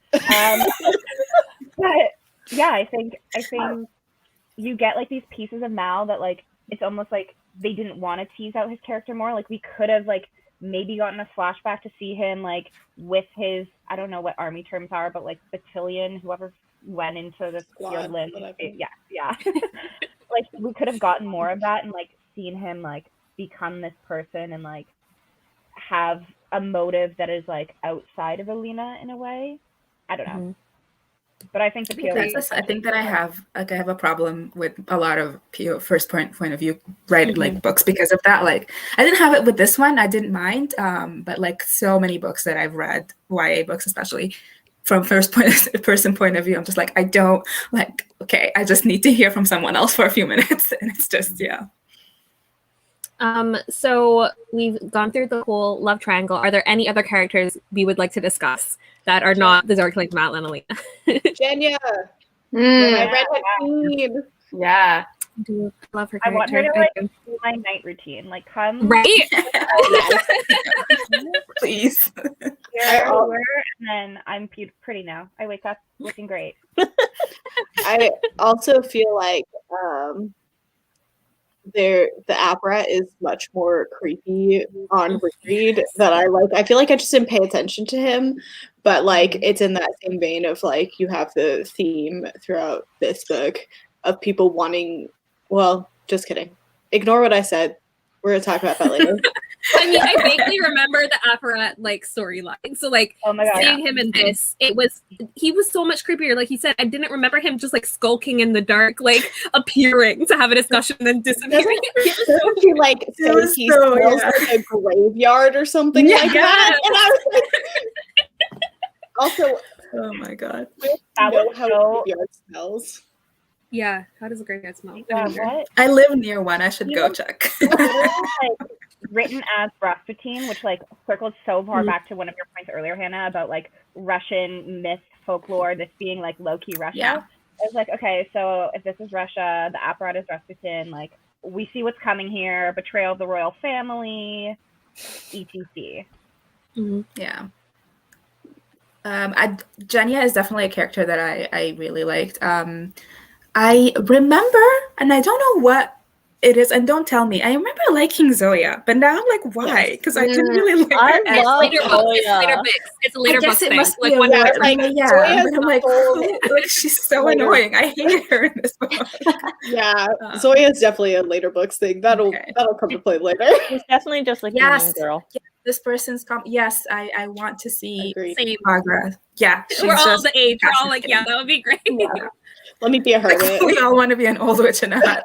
But yeah, I think you get like these pieces of Mal that like it's almost like they didn't want to tease out his character more. Like we could have like maybe gotten a flashback to see him like with his, I don't know what army terms are, but like battalion, whoever went into the Squad, field. whatever. Yeah. Like we could have gotten more of that and like seen him like become this person and like have a motive that is like outside of Alina in a way. I don't know. But I think the POV. I think that I have a problem with a lot of first point of view like books because of that. Like I didn't have it with this one. I didn't mind. But like so many books that I've read, YA books especially, from person point of view, I'm just like, I don't like. Okay, I just need to hear from someone else for a few minutes, and it's just So we've gone through the whole love triangle. Are there any other characters we would like to discuss that are not the Darkling, Matt, and Alina? Jenya, my redhead queen. Yeah. I do love her I character. want her to like do my night routine. Like come Right? please. here, and then I'm pretty now. I wake up looking great. I also feel like the Apparat is much more creepy on reread that I like. I feel like I just didn't pay attention to him, but like it's in that same vein of like you have the theme throughout this book of people wanting. Well, just kidding. Ignore what I said. We're gonna talk about that later. I mean, I vaguely remember the Apparat like storyline. So like Oh my God, seeing him in this, he was so much creepier. Like he said, I didn't remember him just like skulking in the dark, like appearing to have a discussion and then disappearing. Doesn't he like say he smells like a graveyard or something like that? And I was like, also, Oh my God. That know was how so. graveyard smells. Yeah, how does a graveyard smell? Yeah, what? I live near one. I should go check. Literally, like written as Rasputin, which like circled so far back to one of your points earlier, Hannah, about like Russian myth folklore, this being like low-key Russia. Yeah. I was like, okay, so if this is Russia, the Apparat is Rasputin, like we see what's coming here, betrayal of the royal family, etc. Yeah. Jenya is definitely a character that I really liked. I remember, and I don't know what it is, and don't tell me. I remember liking Zoya, but now I'm like, why? Because I didn't really like her. It's later books. It's a later book thing. Must Like be when like, Zoya's but I'm like, like she's so annoying. I hate her in this book. Yeah, Zoya is definitely a later books thing. That'll come to play later. She's definitely just like a mean girl. Yeah, this person's yes, I want to see same. progress. Yeah, We're all the age. We're all like, yeah, that would be great. Yeah. Let me be a hermit. We all want to be an old witch in a hut.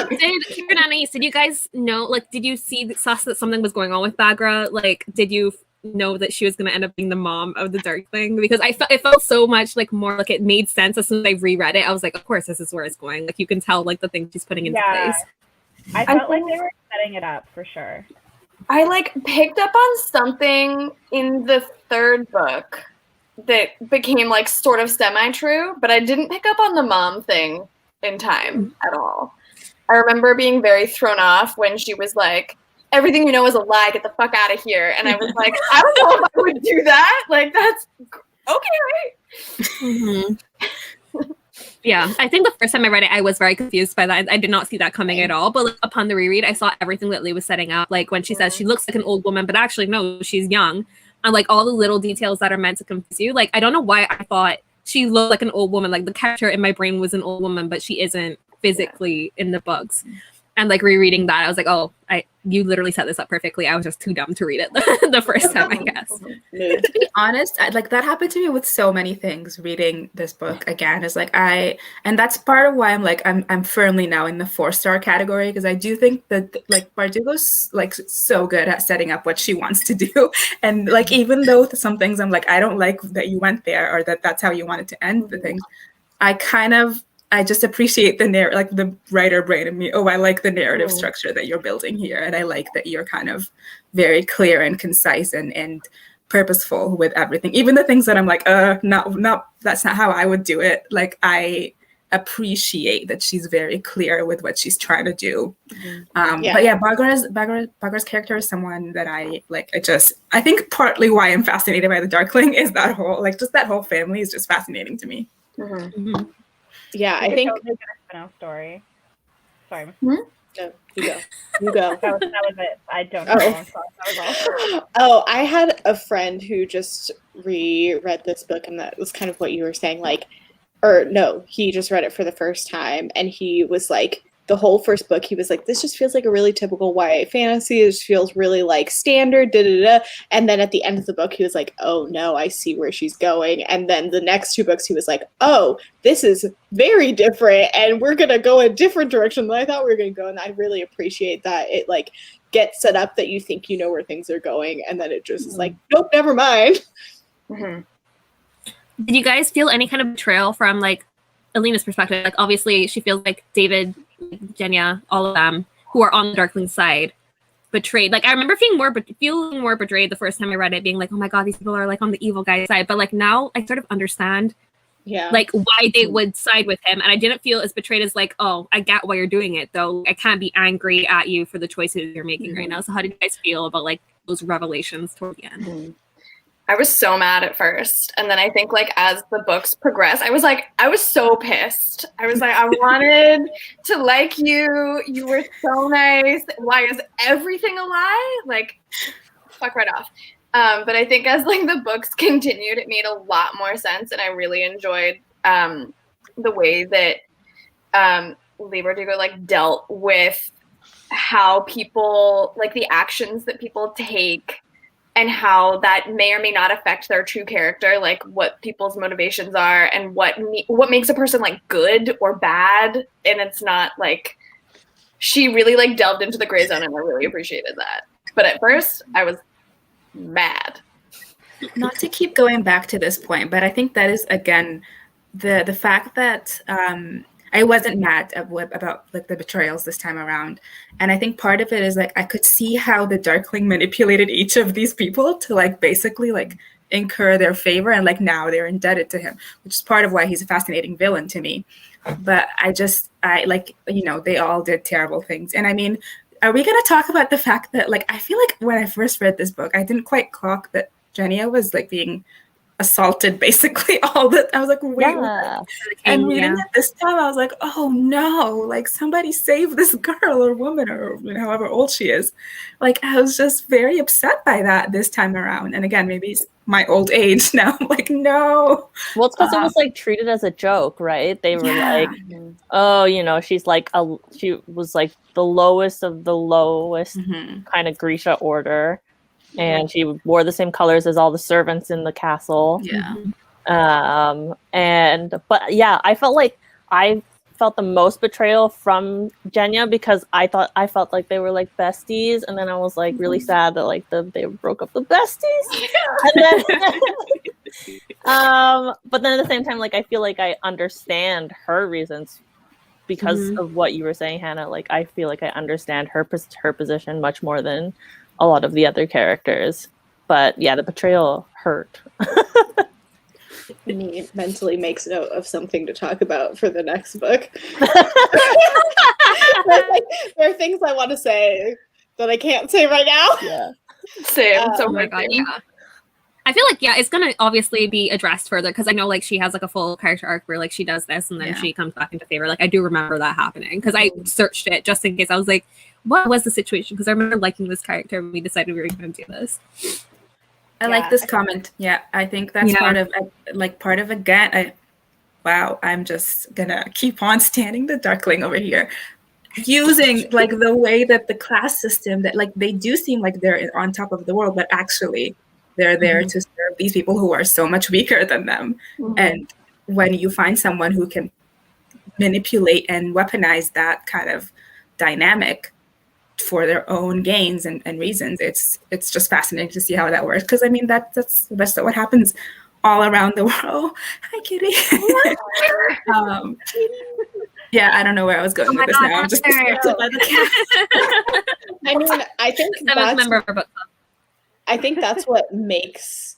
Did Kieran and Anais, did you guys know, like, did you see sus that something was going on with Bagra? Like, did you know that she was going to end up being the mom of the Darkling? Because it felt so much like more like it made sense as soon as I reread it. I was like, of course, this is where it's going. Like, you can tell like the things she's putting into place. I felt like they were setting it up for sure. I like picked up on something in the third book that became like sort of semi-true, but I didn't pick up on the mom thing in time at all. I remember being very thrown off when she was like, everything you know is a lie, get the fuck out of here. And I was like, I don't know if I would do that. Like, that's okay. Yeah, I think the first time I read it, I was very confused by that. I did not see that coming at all. But like, upon the reread, I saw everything that Leigh was setting up. Like when she says she looks like an old woman, but actually, no, she's young. And like all the little details that are meant to confuse you. Like, I don't know why I thought she looked like an old woman. Like the character in my brain was an old woman, but she isn't physically in the books. And like rereading that, I was like, oh, you literally set this up perfectly. I was just too dumb to read it the first time, I guess. To be honest, like that happened to me with so many things. Reading this book again is like and that's part of why I'm like I'm firmly now in the 4-star category, because I do think that like Bardugo's like so good at setting up what she wants to do, and like even though some things I'm like I don't like that you went there or that's how you wanted to end the things, I just appreciate the like the writer brain in me. Oh, I like the narrative structure that you're building here. And I like that you're kind of very clear and concise and purposeful with everything. Even the things that I'm like, no, that's not how I would do it. Like, I appreciate that she's very clear with what she's trying to do. But yeah, Bagra's character is someone that I like. I think partly why I'm fascinated by the Darkling is that whole family is just fascinating to me. Yeah, I We could think totally get a spin-off story. Sorry. no, you go. You go. That was it. I don't know. Oh. I'm sorry. That was all. Oh, I had a friend who just reread this book, and that was kind of what you were saying, like, or no, he just read it for the first time, and he was like, the whole first book, he was like, this just feels like a really typical YA fantasy. It just feels really like standard, da da da. And then at the end of the book, he was like, oh no, I see where she's going. And then the next two books, he was like, oh, this is very different, and we're gonna go a different direction than I thought we were gonna go. And I really appreciate that it like gets set up that you think you know where things are going, and then it just is like, nope, never mind. Mhm. Did you guys feel any kind of betrayal from like Alina's perspective? Like obviously she feels like David, Jenya, all of them who are on the Darkling side betrayed. Like I remember feeling more betrayed the first time I read it, being like, oh my god, these people are like on the evil guy's side. But like now I sort of understand like why they would side with him, and I didn't feel as betrayed as like, oh, I get why you're doing it though. I can't be angry at you for the choices you're making right now. So how did you guys feel about like those revelations toward the end? I was so mad at first. And then I think like as the books progress, I was so pissed. I was like, I wanted to like you. You were so nice. Why is everything a lie? Like, fuck right off. But I think as like the books continued, it made a lot more sense. And I really enjoyed the way that Leigh Bardugo like dealt with how people, like the actions that people take, and how that may or may not affect their true character, like what people's motivations are and what makes a person like good or bad. And it's not like, she really like delved into the gray zone, and I really appreciated that. But at first I was mad. Not to keep going back to this point, but I think that is again the fact that I wasn't mad about like the betrayals this time around. And I think part of it is like I could see how the Darkling manipulated each of these people to like basically like incur their favor, and like now they're indebted to him, which is part of why he's a fascinating villain to me. But I like, you know, they all did terrible things. And I mean, are we going to talk about the fact that like I feel like when I first read this book, I didn't quite clock that Jenya was like being assaulted basically all the I was like, wait, Yeah. and reading it this time I was like, oh no, like somebody save this girl or woman or however old she is. Like I was just very upset by that this time around. And again, maybe it's my old age now. I'm like, no. Well, it's because it was like treated as a joke, right? They were like, oh, you know, she was like the lowest of the lowest kind of Grisha order. And she wore the same colors as all the servants in the castle. Yeah. But yeah, I felt the most betrayal from Jenya, because I felt like they were like besties, and then I was like really sad that like they broke up the besties. And then, but then at the same time, like I feel like I understand her reasons because of what you were saying, Hannah. Like I feel like I understand her position much more than a lot of the other characters. But yeah, the betrayal hurt. Me mentally makes note of something to talk about for the next book. There are things I want to say that I can't say right now. Yeah. Same. Oh my god, yeah. I feel like, yeah, it's going to obviously be addressed further, because I know like she has like a full character arc where like she does this and then she comes back into favor. Like I do remember that happening, because I searched it just in case. I was like, what was the situation? Because I remember liking this character and we decided we were going to do this. I like this comment. Yeah, I think that's part of again. I'm just gonna keep on standing the Darkling over here, using like the way that the class system that like they do seem like they're on top of the world, but actually they're there to serve these people who are so much weaker than them. And when you find someone who can manipulate and weaponize that kind of dynamic for their own gains and reasons, it's just fascinating to see how that works, because I mean that's what happens all around the world. Hi, Kitty. Yeah, I don't know where I was going with this now. I'm just distracted by the cat. I mean, I think that's what makes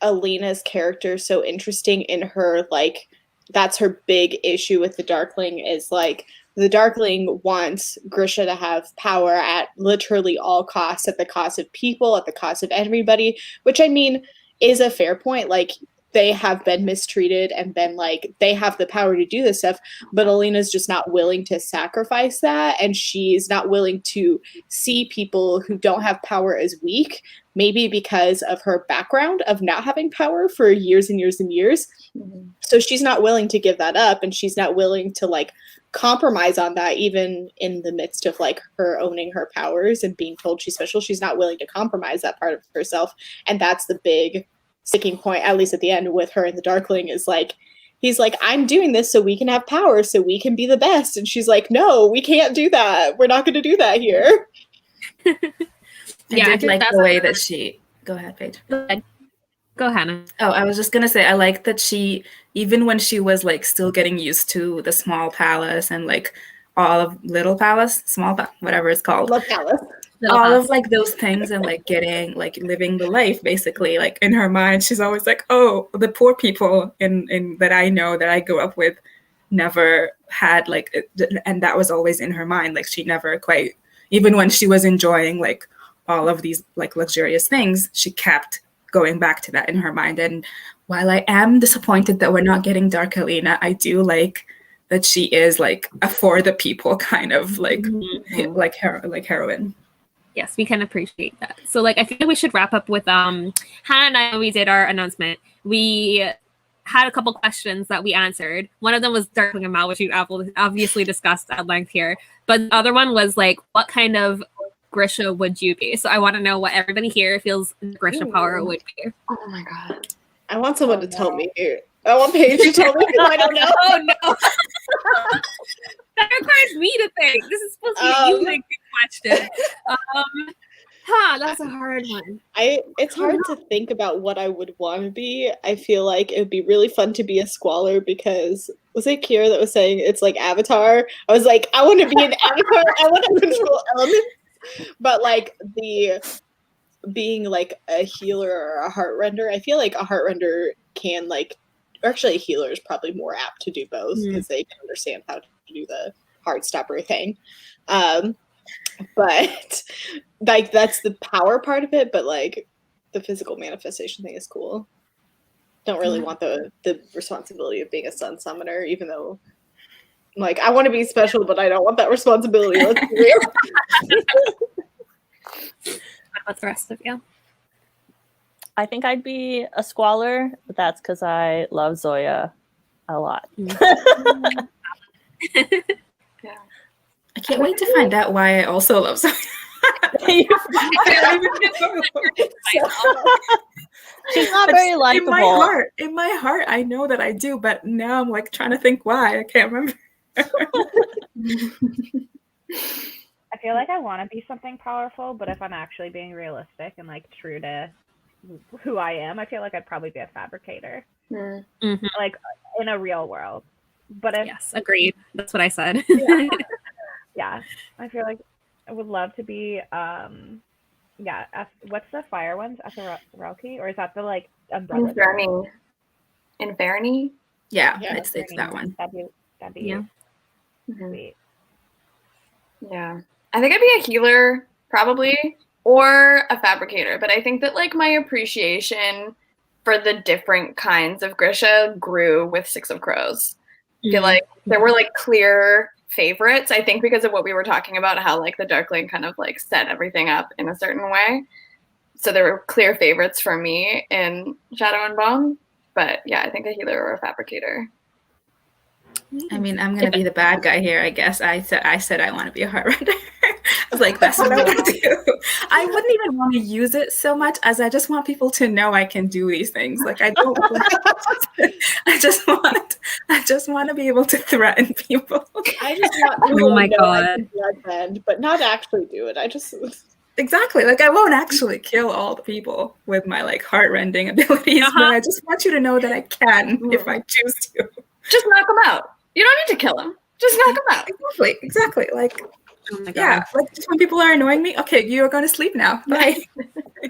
Alina's character so interesting in her, like, that's her big issue with the Darkling, is like the Darkling wants Grisha to have power at literally all costs, at the cost of people, at the cost of everybody, which I mean is a fair point. Like, they have been mistreated and been like, they have the power to do this stuff, but Alina's just not willing to sacrifice that, and she's not willing to see people who don't have power as weak, maybe because of her background of not having power for years and years and years. Mhm. So she's not willing to give that up, and she's not willing to like compromise on that, even in the midst of like her owning her powers and being told she's special. She's not willing to compromise that part of herself, and that's the big sticking point, at least at the end with her and the Darkling, is like, he's like, I'm doing this so we can have power, so we can be the best, and she's like, no, we can't do that, we're not going to do that here. I Yeah, I did think like that's the way that she. Go ahead, Paige. Go, Hannah. Oh, I was just gonna say, I like that she, even when she was like still getting used to the small palace and like all of little palace, whatever it's called, Love Palace. all of like those things, and like getting like living the life basically, like in her mind she's always like, oh, the poor people in that I know, that I grew up with, never had like and that was always in her mind. Like she never quite, even when she was enjoying like all of these like luxurious things, she kept going back to that in her mind. And while I am disappointed that we're not getting Dark Alina, I do like that she is like a for the people kind of like like heroine. Yes, we can appreciate that. So like I think we should wrap up with Hannah and I, when we did our announcement, we had a couple questions that we answered. One of them was Darkling and Mal, which we obviously discussed at length here. But the other one was like, what kind of Grisha would you be? So I want to know what everybody here feels Grisha power would be. Oh my god. I want someone to tell me. I want Paige to tell me, because I don't know. Oh no. That requires me to think. This is supposed to be a you think question. That's a hard one. It's hard to think about what I would want to be. I feel like it would be really fun to be a squaller, because was it Kira that was saying it's like Avatar? I was like, I want to be an Avatar. I want to control elements. But like the being like a healer or a heart render, I feel like a heart render can like, or actually a healer is probably more apt to do both, because they can understand how to do the heart stopper thing. But like that's the power part of it, but like the physical manifestation thing is cool. Don't really want the responsibility of being a sun summoner, even though like I want to be special, but I don't want that responsibility. Let's be real. What's the rest of you? I think I'd be a squaller, but that's because I love Zoya a lot. I can't wait to find out why I also love Zoya. She's not very likable. In my heart, I know that I do, but now I'm like trying to think why. I can't remember. I feel like I want to be something powerful, but if I'm actually being realistic and like true to who I am, I feel like I'd probably be a fabricator, like in a real world. But yes, agreed. That's what I said. Yeah, I feel like I would love to be. What's the fire ones? Atharalki, or is that the like umbrella? Inverni? Yeah, it's that one. That'd be sweet. Yeah. I think I'd be a healer, probably, or a fabricator. But I think that like my appreciation for the different kinds of Grisha grew with Six of Crows. I feel like there were like clear favorites, I think, because of what we were talking about, how like the Darkling kind of like set everything up in a certain way. So there were clear favorites for me in Shadow and Bone. But yeah, I think a healer or a fabricator. I mean, I'm gonna be the bad guy here, I guess. I said I want to be a heart render. I was like, that's what I want to do. I wouldn't even want to use it so much as I just want people to know I can do these things. Like I don't. I just want to be able to threaten people. I just want. Oh my god! Bloodbend, but not actually do it. I just. Exactly. Like I won't actually kill all the people with my like heart-rending abilities, but I just want you to know that I can if I choose to. Just knock them out. You don't need to kill them. Just knock them out. Exactly. Like, yeah, like just when people are annoying me, okay, you're going to sleep now. Bye.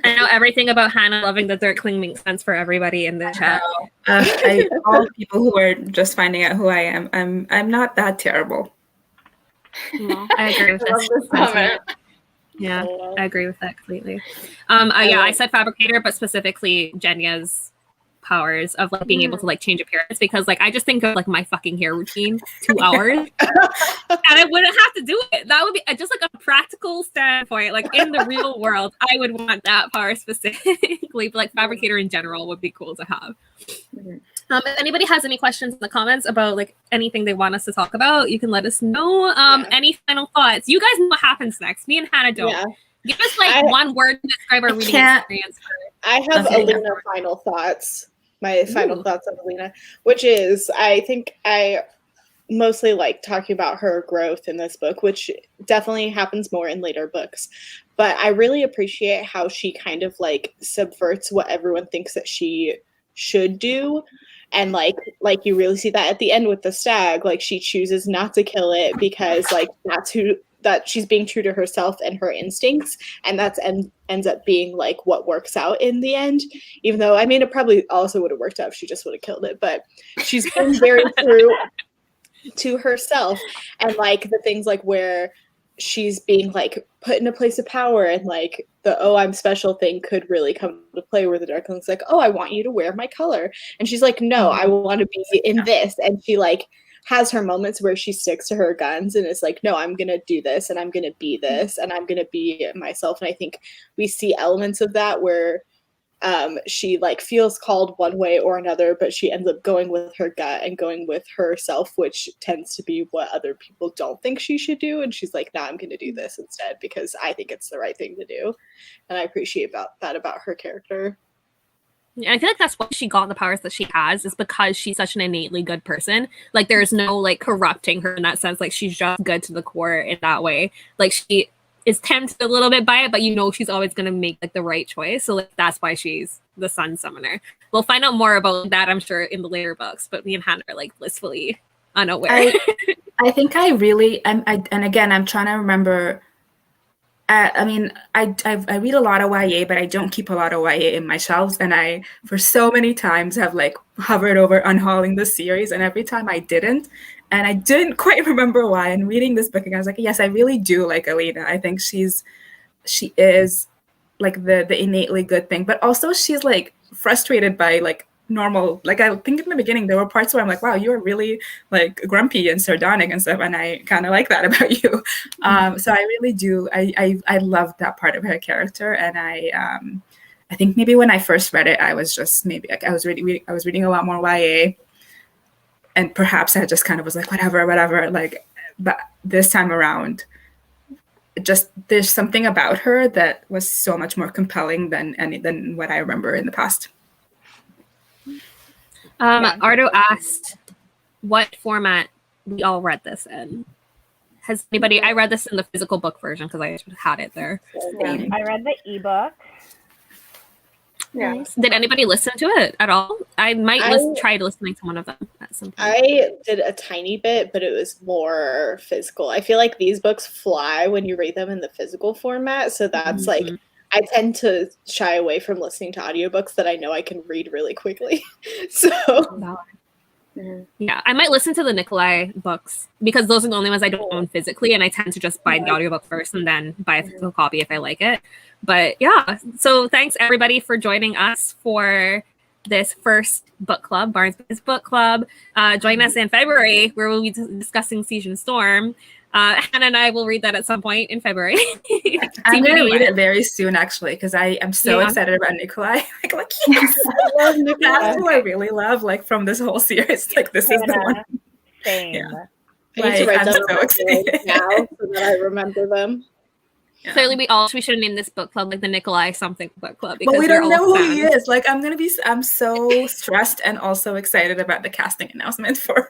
I know everything about Hannah loving the Darkling makes sense for everybody in the chat. All the people who are just finding out who I am, I'm not that terrible. Well, I agree with this. Yeah, I agree with that completely. I said fabricator, but specifically Jenya's powers of like being able to like change appearance, because like I just think of like my fucking hair routine 2 hours and I wouldn't have to do it. That would be just like a practical standpoint, like in the real world I would want that power specifically, but like fabricator in general would be cool to have. If anybody has any questions in the comments about like anything they want us to talk about, you can let us know. Any final thoughts? You guys know what happens next. Me and Hannah don't. Give us like one word to describe our reading experience. I have Alina final thoughts. My final thoughts on Alina, which is I think I mostly like talking about her growth in this book, which definitely happens more in later books. But I really appreciate how she kind of like subverts what everyone thinks that she should do. And like you really see that at the end with the stag, like she chooses not to kill it because like that she's being true to herself and her instincts, and that's ends up being like what works out in the end, even though I mean it probably also would have worked out if she just would have killed it, but she's been very true to herself. And like the things like where she's being like put in a place of power, and like the I'm special thing could really come to play, where the Darkling's like, I want you to wear my color, and she's like, no, I want to be in this. And she like has her moments where she sticks to her guns and is like, no, I'm gonna do this, and I'm gonna be this, and I'm gonna be myself. And I think we see elements of that where she like feels called one way or another, but she ends up going with her gut and going with herself, which tends to be what other people don't think she should do. And she's like, I'm going to do this instead because I think it's the right thing to do. And I appreciate that about her character. Yeah, I feel like that's why she got the powers that she has, is because she's such an innately good person. Like there's no like corrupting her in that sense. Like she's just good to the core in that way. Like she is tempted a little bit by it, but you know she's always going to make like the right choice. So like that's why she's the Sun Summoner. We'll find out more about that, I'm sure, in the later books, but me and Hannah are like blissfully unaware. I think I really and again I'm trying to remember. I mean, I read a lot of YA, but I don't keep a lot of YA in my shelves, and I for so many times have like hovered over unhauling the series, and every time I didn't. And I didn't quite remember why. And reading this book, I was like, yes, I really do like Alina. I think she is like the innately good thing, but also she's like frustrated by like normal. Like I think in the beginning there were parts where I'm like, wow, you are really like grumpy and sardonic and stuff, and I kind of like that about you. So I really do. I love that part of her character, and I think maybe when I first read it, I was just maybe like I was reading a lot more YA. And perhaps I just kind of was like, whatever. Like, but this time around, just there's something about her that was so much more compelling than what I remember in the past. Ardo asked what format we all read this in. Has anybody? I read this in the physical book version because I had it there. I read the ebook. Yeah. Nice. Did anybody listen to it at all? I might try listening to one of them at some point. I did a tiny bit, but it was more physical. I feel like these books fly when you read them in the physical format. So that's like, I tend to shy away from listening to audiobooks that I know I can read really quickly. So yeah, I might listen to the Nikolai books because those are the only ones I don't own physically, and I tend to just buy the audiobook first and then buy a physical copy if I like it. But yeah, so thanks everybody for joining us for this first book club, Barnes Book Club. Join us in February where we'll be discussing Siege and Storm. Hannah and I will read that at some point in February. I'm going to read it very soon, actually, because I am so excited about Nikolai. like yes, I love Nikolai. That's who I really love, like from this whole series. Like this is the one. Same. Yeah. I need to write down so excited now so that I remember them. Yeah. Clearly, we should have named this book club like the Nikolai something book club. But we don't know who he is. Like I'm so stressed and also excited about the casting announcement for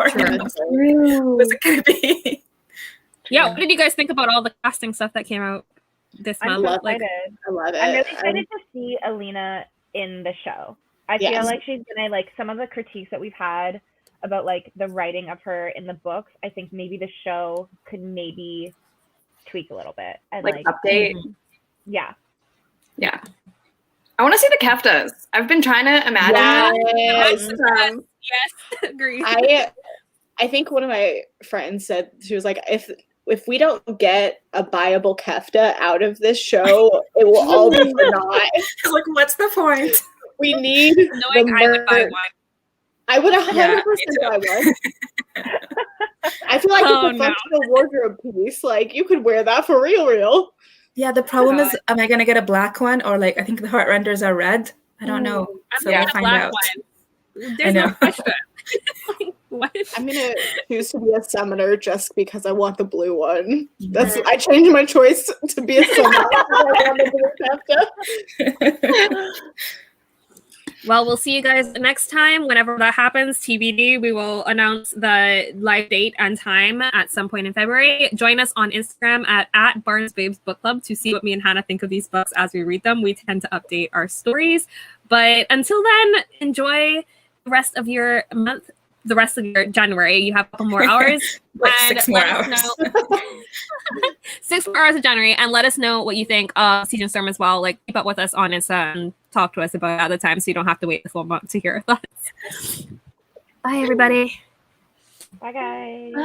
him. Who's it going to be? Yeah, what did you guys think about all the casting stuff that came out this month? I love it. I'm really excited to see Alina in the show. I feel like she's gonna like some of the critiques that we've had about like the writing of her in the books. I think maybe the show could maybe tweak a little bit and like update. Yeah. I want to see the keftas. I've been trying to imagine. Yes, agree. I think one of my friends said, she was like, if we don't get a buyable kefta out of this show, it will all be for naught. Like, what's the point? We need Knowing the I would buy merch. one. I would 100% Yeah, buy one. I feel like Oh, it's a no. functional wardrobe piece. Like you could wear that for real. Yeah, the problem God. is, am I gonna get a black one, or like I think the heart renders are red? I don't know. I'm So gonna we'll get a find black out. one. There's no know. question. What? I'm gonna choose to be a summoner just because I want the blue one. I changed my choice to be a summoner. I want the blue chapter. Well, we'll see you guys next time. Whenever that happens, TBD, we will announce the live date and time at some point in February. Join us on Instagram at Barnes Babes Book Club to see what me and Hannah think of these books as we read them. We tend to update our stories. But until then, enjoy the rest of your month, the rest of your January. You have a couple more hours. Like and 6 more let us hours. know- 6 more hours of January, and let us know what you think of Season Storm as well. Like, keep up with us on Insta and talk to us about it at the time, so you don't have to wait the full month to hear our thoughts. Bye, everybody. Bye, guys. Bye.